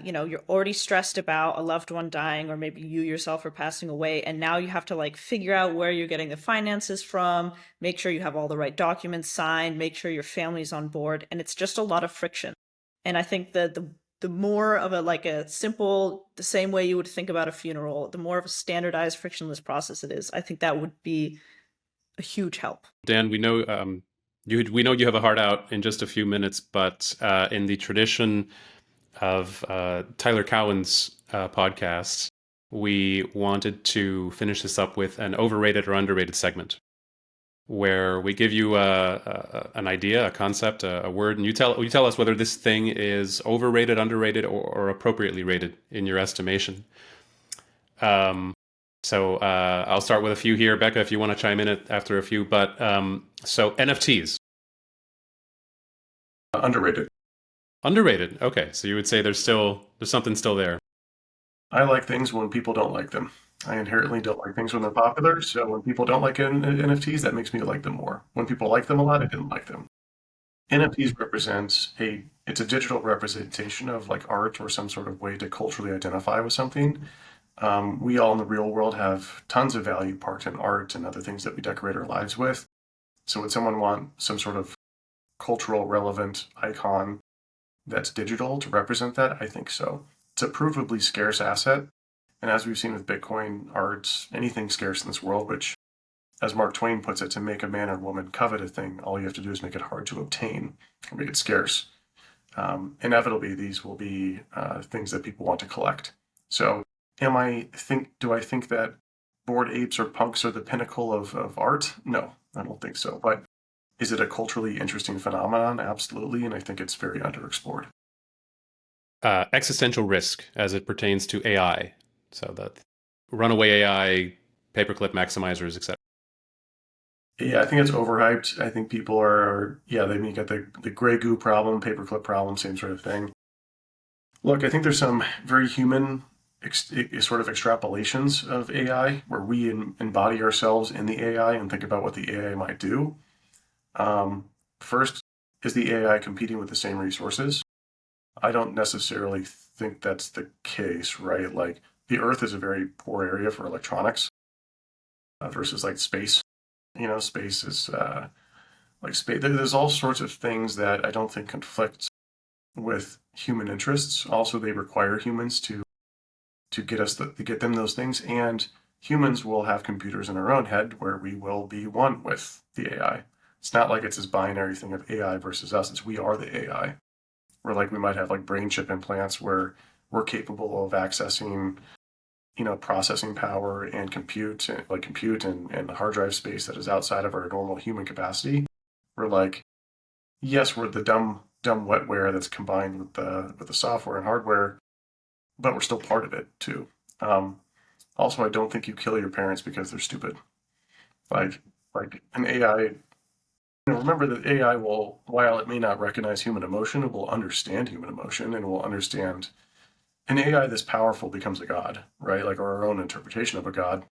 you're already stressed about a loved one dying, or maybe you yourself are passing away, and now you have to like figure out where you're getting the finances from, make sure you have all the right documents signed, make sure your family's on board, and it's just a lot of friction. And I think that the more of a simple, the same way you would think about a funeral, the more of a standardized, frictionless process it is, I think that would be a huge help. Dan, we know we know you have a heart out in just a few minutes, but in the tradition of Tyler Cowen's podcast, we wanted to finish this up with an overrated or underrated segment, where we give you an idea, a concept, a word, and you tell us whether this thing is overrated, underrated, or appropriately rated in your estimation. So I'll start with a few here, Becca, if you want to chime in after a few. But so NFTs. Underrated. Underrated. Okay, so you would say there's something still there. I like things when people don't like them. I inherently don't like things when they're popular. So when people don't like NFTs, that makes me like them more. When people like them a lot, I didn't like them. NFTs represents it's a digital representation of like art or some sort of way to culturally identify with something. We all in the real world have tons of value parked in art and other things that we decorate our lives with. So would someone want some sort of cultural relevant icon that's digital to represent that? I think so. It's a provably scarce asset. And as we've seen with Bitcoin, art, anything scarce in this world, which, as Mark Twain puts it, to make a man or woman covet a thing, all you have to do is make it hard to obtain or make it scarce. Inevitably, these will be things that people want to collect. So, do I think that Bored Apes or punks are the pinnacle of art? No, I don't think so. But is it a culturally interesting phenomenon? Absolutely, and I think it's very underexplored. Existential risk as it pertains to AI. So the runaway AI, paperclip maximizers, etc. Yeah, I think it's overhyped. I think people yeah, they you get the gray goo problem, paperclip problem, same sort of thing. Look, I think there's some very human sort of extrapolations of AI where we embody ourselves in the AI and think about what the AI might do. First, is the AI competing with the same resources? I don't necessarily think that's the case, right? Like the Earth is a very poor area for electronics versus like space. Space is like space. There's all sorts of things that I don't think conflict with human interests. Also, they require humans to get them those things, and humans will have computers in our own head where we will be one with the AI. It's not like it's this binary thing of AI versus us. It's we are the AI. Where like we might have like brain chip implants where we're capable of accessing processing power and compute and hard drive space that is outside of our normal human capacity. We're like, yes, we're the dumb wetware that's combined with the software and hardware, but we're still part of it too. Also, I don't think you kill your parents because they're stupid. Like an AI. Remember that AI will, while it may not recognize human emotion, it will understand human emotion and will understand. An AI this powerful becomes a god, right? Like our own interpretation of a god.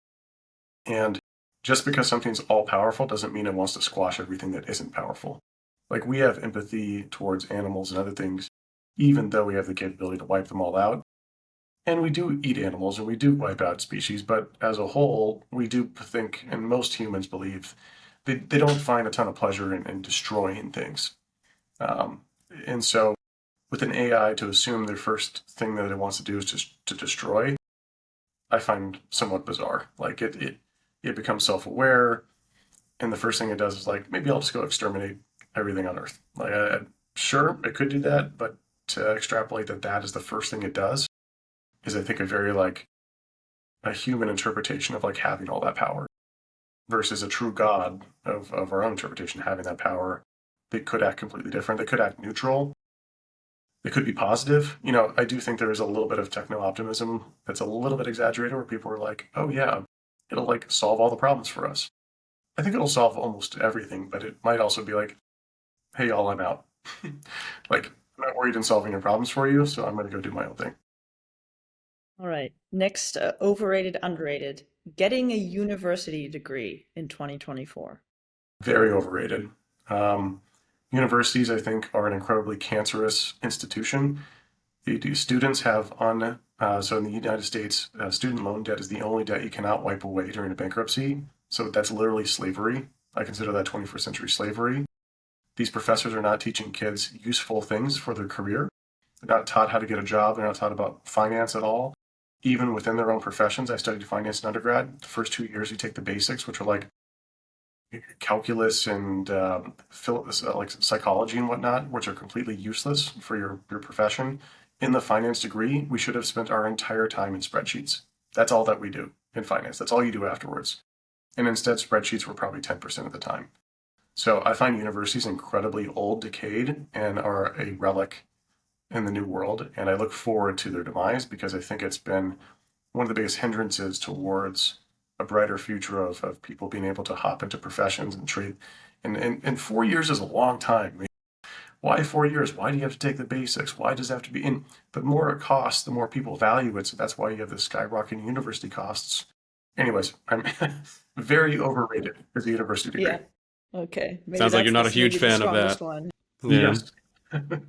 And just because something's all powerful doesn't mean it wants to squash everything that isn't powerful. Like we have empathy towards animals and other things, even though we have the capability to wipe them all out. And we do eat animals and we do wipe out species, but as a whole, we do think, and most humans believe, they don't find a ton of pleasure in destroying things. Um, and so with an AI to assume their first thing that it wants to do is just to destroy, I find somewhat bizarre. Like it becomes self-aware, and the first thing it does is like, maybe I'll just go exterminate everything on Earth. Like, sure, it could do that, but to extrapolate that is the first thing it does is I think a very like a human interpretation of like having all that power versus a true God of our own interpretation having that power. They could act completely different. They could act neutral. They could be positive. I do think there is a little bit of techno optimism that's a little bit exaggerated where people are like, oh yeah, it'll like solve all the problems for us. I think it'll solve almost everything, but it might also be like, hey, y'all, I'm out. Like, I'm not worried in solving your problems for you, so I'm going to go do my own thing. All right. Next, overrated, underrated. Getting a university degree in 2024. Very overrated. Universities, I think, are an incredibly cancerous institution. The students have so in the United States, student loan debt is the only debt you cannot wipe away during a bankruptcy. So that's literally slavery. I consider that 21st century slavery. These professors are not teaching kids useful things for their career. They're not taught how to get a job. They're not taught about finance at all. Even within their own professions, I studied finance in undergrad. The first 2 years, you take the basics, which are like calculus and like psychology and whatnot, which are completely useless for your profession. In the finance degree, we should have spent our entire time in spreadsheets. That's all that we do in finance. That's all you do afterwards. And instead, spreadsheets were probably 10% of the time. So I find universities incredibly old, decayed, and are a relic in the new world. And I look forward to their demise because I think it's been one of the biggest hindrances towards a brighter future of people being able to hop into professions and trade. And 4 years is a long time. I mean, why 4 years? Why do you have to take the basics? Why does it have to be in? The more it costs, the more people value it. So that's why you have the skyrocketing university costs. Anyways, I'm very overrated as a university degree. Yeah. Okay. Maybe Sounds like you're not a huge maybe the fan of strongest that. one. Yeah. Yes.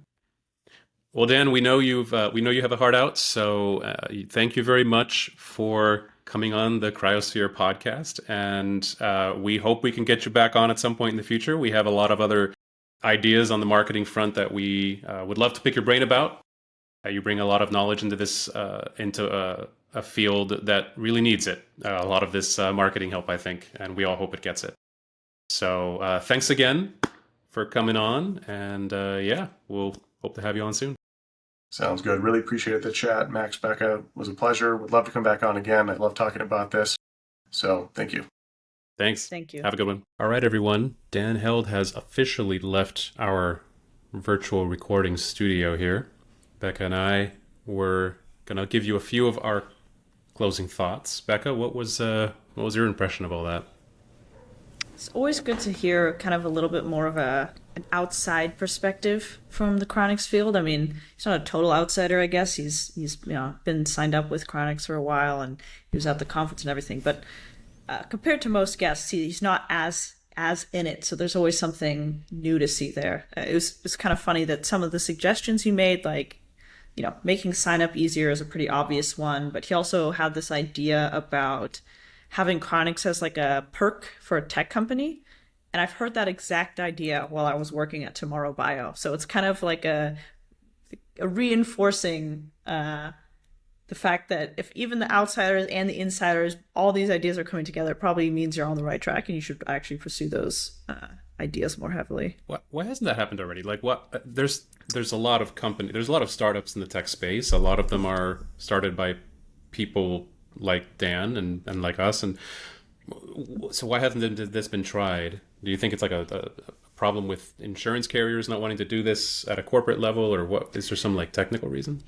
Well, Dan, we know you have a heart out, so thank you very much for coming on the Cryosphere podcast, and we hope we can get you back on at some point in the future. We have a lot of other ideas on the marketing front that we would love to pick your brain about. You bring a lot of knowledge into this into a field that really needs it. A lot of this marketing help, I think, and we all hope it gets it. So thanks again for coming on, and yeah, we'll hope to have you on soon. Sounds good. Really appreciate the chat, Max, Becca. It was a pleasure. Would love to come back on again. I love talking about this. So thank you. Thanks. Thank you. Have a good one. All right, everyone. Dan Held has officially left our virtual recording studio here. Becca and I were going to give you a few of our closing thoughts. Becca, what was your impression of all that? It's always good to hear kind of a little bit more of an outside perspective from the Cryonics field. I mean, he's not a total outsider, I guess. He's been signed up with Cryonics for a while, and he was at the conference and everything. But compared to most guests, he's not as in it. So there's always something new to see there. It was kind of funny that some of the suggestions he made, like, making sign up easier is a pretty obvious one. But he also had this idea about having Cryonics as like a perk for a tech company. And I've heard that exact idea while I was working at Tomorrow Bio. So it's kind of like a reinforcing the fact that if even the outsiders and the insiders, all these ideas are coming together, it probably means you're on the right track and you should actually pursue those ideas more heavily. Why hasn't that happened already? Like, what? There's a lot of there's a lot of startups in the tech space. A lot of them are started by people like Dan and like us. And so why hasn't this been tried? Do you think it's like a problem with insurance carriers not wanting to do this at a corporate level, or what? Is there some like technical reason?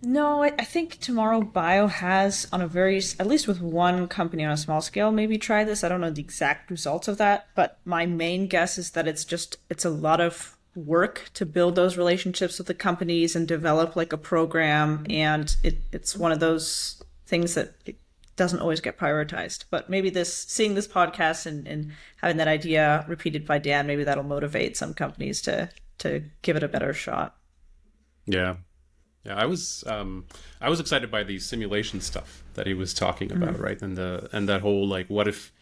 No, I think Tomorrow Bio has, on at least with one company on a small scale, maybe try this. I don't know the exact results of that, but my main guess is that it's a lot of work to build those relationships with the companies and develop like a program, and it's one of those things that it doesn't always get prioritized. But maybe seeing this podcast and having that idea repeated by Dan, maybe that'll motivate some companies to give it a better shot. Yeah. Yeah, I was excited by the simulation stuff that he was talking about, right? And that whole like, what if?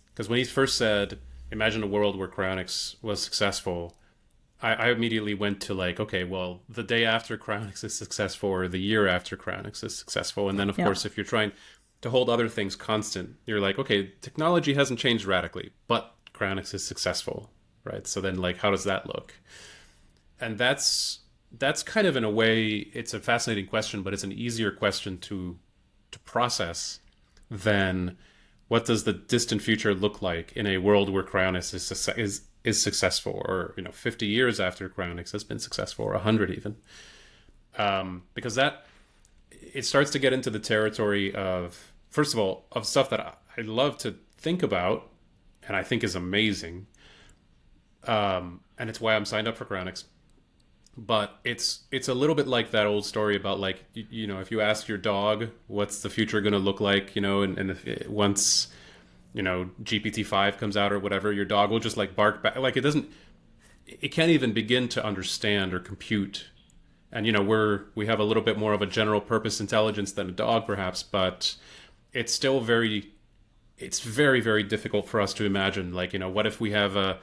Because when he first said, "Imagine a world where Cryonics was successful," I immediately went to like, okay, well, the day after Cryonics is successful, or the year after Cryonics is successful, and then of course, if you're trying to hold other things constant, you're like, okay, technology hasn't changed radically, but Cryonics is successful, right? So then, like, how does that look? And that's kind of, in a way, it's a fascinating question, but it's an easier question to process than what does the distant future look like in a world where Cryonics is successful, or 50 years after Cryonics has been successful, or 100 even, because that it starts to get into the territory of, first of all, of stuff that I love to think about and I think is amazing, and it's why I'm signed up for Cryonics. But it's a little bit like that old story about, like, if you ask your dog what's the future going to look like, and if once GPT-5 comes out or whatever, your dog will just like bark back. Like, it can't even begin to understand or compute. And we have a little bit more of a general purpose intelligence than a dog, perhaps, but it's still very, very difficult for us to imagine. Like, what if we have a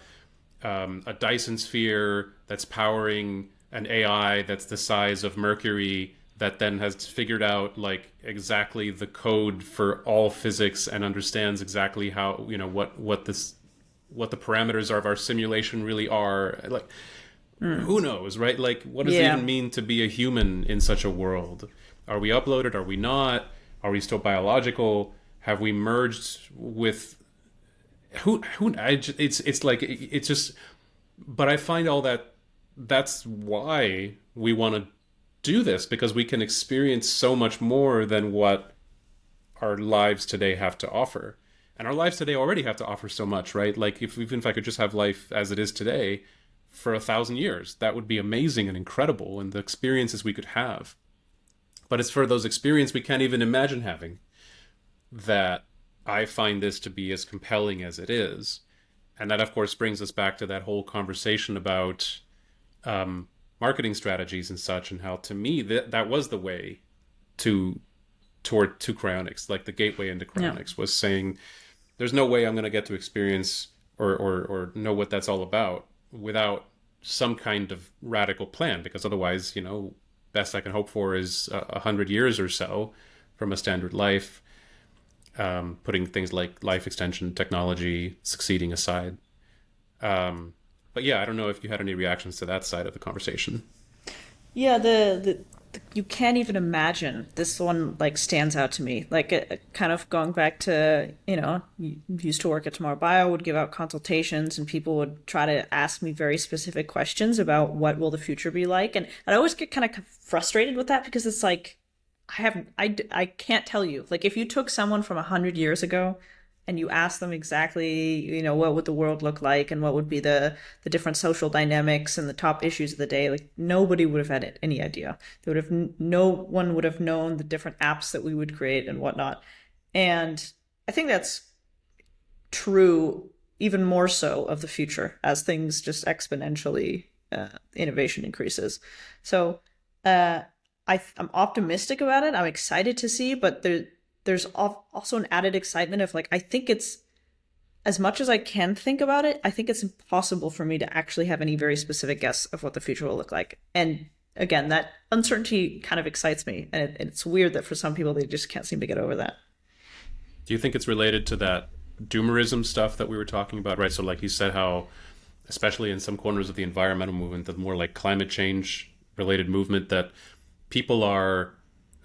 Dyson sphere that's powering an AI that's the size of Mercury, that then has figured out like exactly the code for all physics and understands exactly how, what the parameters of our simulation really are. Like, who knows, right? Like, what does it even mean to be a human in such a world? Are we uploaded? Are we not? Are we still biological? Have we merged with it's like, it's just, but I find all that's why we want to do this, because we can experience so much more than what our lives today have to offer. And our lives today already have to offer so much, right? Like, even if I could just have life as it is today for 1,000 years, that would be amazing and incredible, and the experiences we could have. But it's for those experiences we can't even imagine having that I find this to be as compelling as it is. And that, of course, brings us back to that whole conversation about marketing strategies and such, and how, to me, that was the way to Cryonics. Like, the gateway into Cryonics was saying, there's no way I'm going to get to experience or know what that's all about without some kind of radical plan, because otherwise, best I can hope for is 100 years or so from a standard life, putting things like life extension technology succeeding aside. But yeah, I don't know if you had any reactions to that side of the conversation. Yeah, the you can't even imagine. This one like stands out to me. Like kind of going back to, used to work at Tomorrow Bio, would give out consultations and people would try to ask me very specific questions about what will the future be like. And I always get kind of frustrated with that because it's like I can't tell you. Like if you took someone from 100 years ago and you asked them exactly, what would the world look like and what would be the different social dynamics and the top issues of the day, like nobody would have had any idea. They would have no one would have known the different apps that we would create and whatnot. And I think that's true even more so of the future as things just exponentially innovation increases. So I'm optimistic about it. I'm excited to see, but there's also an added excitement of like, I think it's, as much as I can think about it, I think it's impossible for me to actually have any very specific guess of what the future will look like. And again, that uncertainty kind of excites me. And it's weird that for some people, they just can't seem to get over that. Do you think it's related to that doomerism stuff that we were talking about, right? So like you said, how, especially in some corners of the environmental movement, the more like climate change related movement, that people are,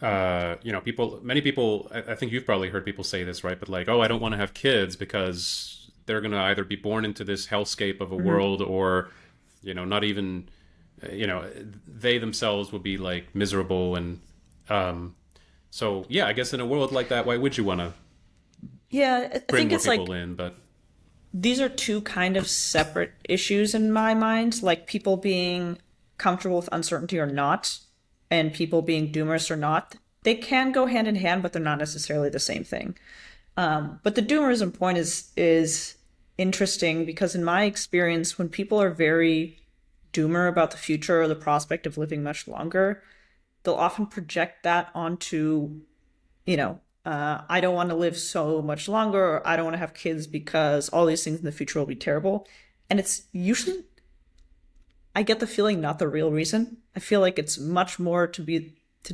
many people, I think you've probably heard people say this, right? But like, oh, I don't want to have kids because they're going to either be born into this hellscape of a world or, not even, they themselves will be like miserable. And so, yeah, I guess in a world like that, why would you want to I bring think more it's people like in? But these are two kind of separate issues in my mind, like people being comfortable with uncertainty or not, and people being doomers or not. They can go hand in hand, but they're not necessarily the same thing. But the doomerism point is interesting because in my experience, when people are very doomer about the future or the prospect of living much longer, they'll often project that onto, I don't want to live so much longer, or I don't want to have kids because all these things in the future will be terrible. And it's usually, I get the feeling, not the real reason. I feel like it's much more to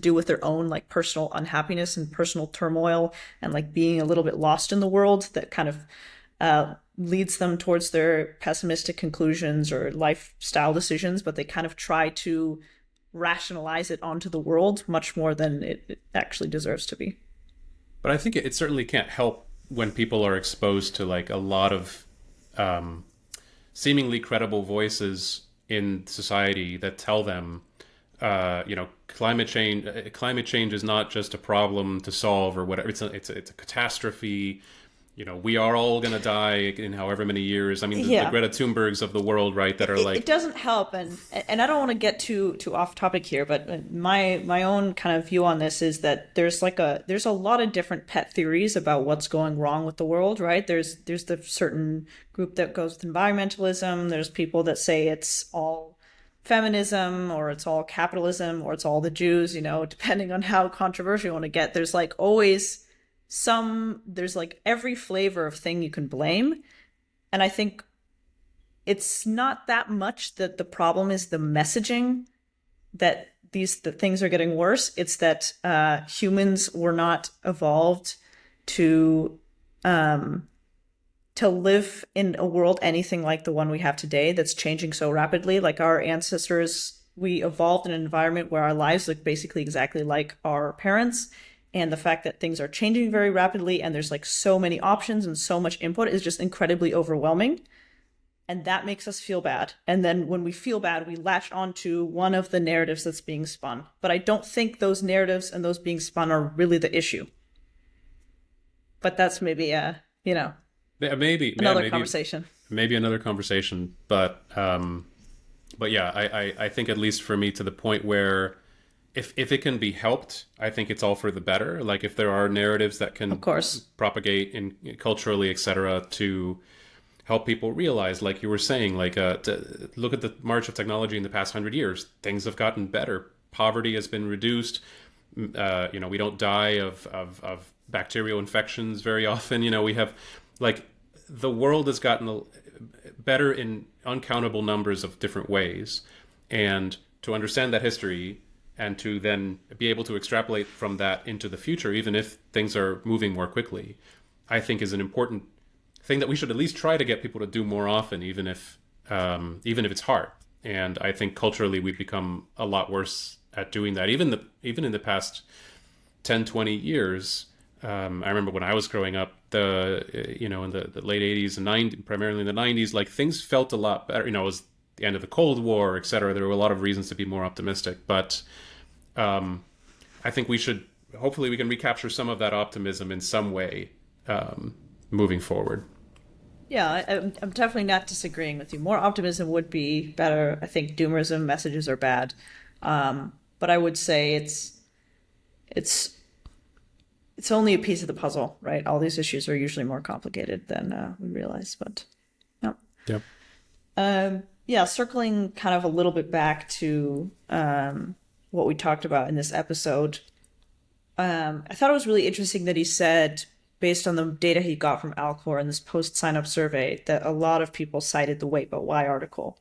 do with their own like personal unhappiness and personal turmoil and like being a little bit lost in the world that kind of leads them towards their pessimistic conclusions or lifestyle decisions, but they kind of try to rationalize it onto the world much more than it actually deserves to be. But I think it certainly can't help when people are exposed to like a lot of seemingly credible voices in society that tell them, climate change is not just a problem to solve or whatever. It's a catastrophe. We are all going to die in however many years. I mean, the Greta Thunbergs of the world, right? That are like, it doesn't help, and I don't want to get too off topic here, but my own kind of view on this is that there's a lot of different pet theories about what's going wrong with the world, right? There's the certain group that goes with environmentalism. There's people that say it's all feminism or it's all capitalism or it's all the Jews. Depending on how controversial you want to get. There's like always there's like every flavor of thing you can blame. And I think it's not that much that the problem is the messaging that the things are getting worse. It's that humans were not evolved to live in a world anything like the one we have today that's changing so rapidly. Like our ancestors, we evolved in an environment where our lives look basically exactly like our parents'. And the fact that things are changing very rapidly and there's like so many options and so much input is just incredibly overwhelming. And that makes us feel bad. And then when we feel bad, we latch onto one of the narratives that's being spun. But I don't think those narratives and those being spun are really the issue. But that's maybe, maybe another conversation. Maybe another conversation. But yeah, I think at least for me, to the point where if it can be helped, I think it's all for the better. Like if there are narratives that can, of course, propagate in culturally, etc., to help people realize, like you were saying, like to look at the march of technology in the past 100 years, things have gotten better. Poverty has been reduced. We don't die of bacterial infections very often. We have like the world has gotten better in uncountable numbers of different ways, and to understand that history, and to then be able to extrapolate from that into the future, even if things are moving more quickly, I think is an important thing that we should at least try to get people to do more often, even if it's hard. And I think culturally we've become a lot worse at doing that. Even in the past 10, 20 years, I remember when I was growing up, in the late 80s and 90s, primarily in the 90s, like things felt a lot better. It was the end of the Cold War, et cetera. There were a lot of reasons to be more optimistic, but I think hopefully we can recapture some of that optimism in some way moving forward. Yeah, I'm definitely not disagreeing with you. More optimism would be better. I think doomerism messages are bad, but I would say it's only a piece of the puzzle, right? All these issues are usually more complicated than we realize. But no. Yep. Yeah, circling kind of a little bit back to what we talked about in this episode. I thought it was really interesting that he said, based on the data he got from Alcor in this post-sign-up survey, that a lot of people cited the Wait But Why article.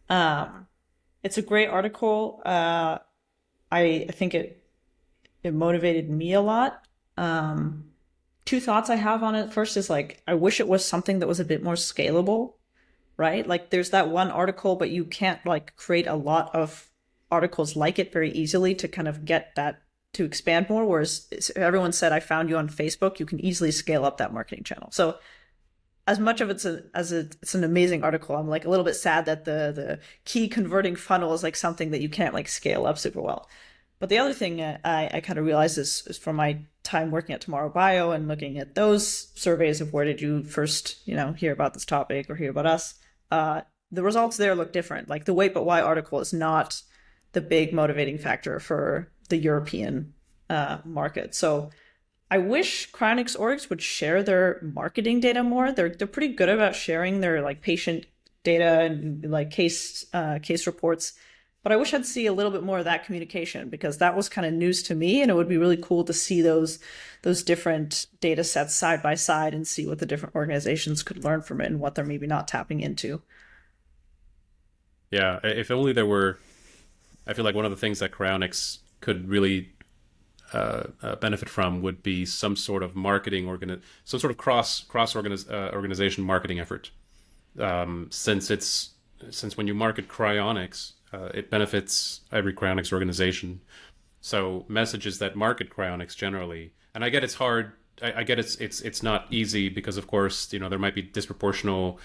It's a great article. I think it motivated me a lot. Two thoughts I have on it. First is like, I wish it was something that was a bit more scalable, right? Like there's that one article, but you can't like create a lot of articles like it very easily to kind of get that to expand more. Whereas everyone said, I found you on Facebook, you can easily scale up that marketing channel. So as much of it's an amazing article, I'm like a little bit sad that the key converting funnel is like something that you can't like scale up super well. But the other thing I kind of realized is from my time working at Tomorrow Bio and looking at those surveys of where did you first, hear about this topic or hear about us, the results there look different. Like the Wait But Why article is not the big motivating factor for the European market. So I wish Cryonics orgs would share their marketing data more. They're pretty good about sharing their like patient data and like case reports. But I wish I'd see a little bit more of that communication, because that was kind of news to me, and it would be really cool to see those different data sets side by side and see what the different organizations could learn from it and what they're maybe not tapping into. Yeah, if only there were. I feel like one of the things that Cryonics could really benefit from would be some sort of some sort of cross organization marketing effort. Since when you market Cryonics, it benefits every Cryonics organization. So messages that market Cryonics generally, and I get it's hard. I get it's not easy because of course there might be disproportional.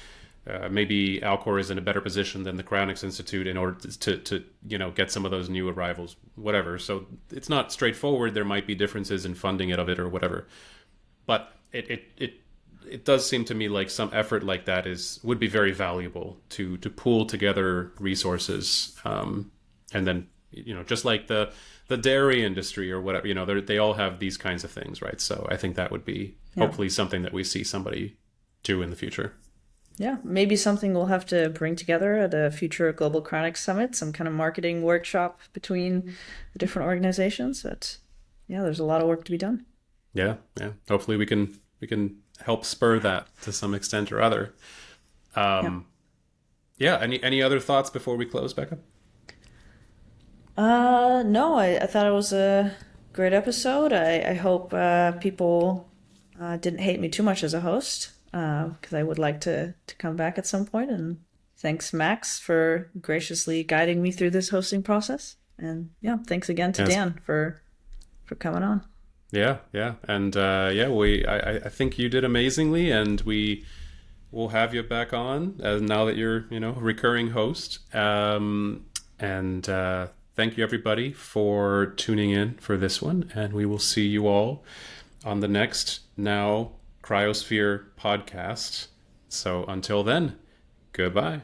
Maybe Alcor is in a better position than the Cryonics Institute in order to get some of those new arrivals, whatever. So it's not straightforward. There might be differences in funding of it or whatever. But it does seem to me like some effort like that would be very valuable to pool together resources, and then just like the dairy industry or whatever, they all have these kinds of things, right? So I think that would be hopefully something that we see somebody do in the future. Yeah, maybe something we'll have to bring together at a future Global Cryonics Summit, some kind of marketing workshop between the different organizations. But yeah, there's a lot of work to be done. Yeah. Hopefully we can help spur that to some extent or other. Any other thoughts before we close, Becca? No, I thought it was a great episode. I hope people didn't hate me too much as a host, because I would like to come back at some point. And thanks, Max, for graciously guiding me through this hosting process. And yeah, thanks again to Dan for coming on. Yeah. And I think you did amazingly, and we will have you back on now that you're, recurring host. And thank you everybody for tuning in for this one, and we will see you all on the next Cryosphere podcast. So until then, goodbye.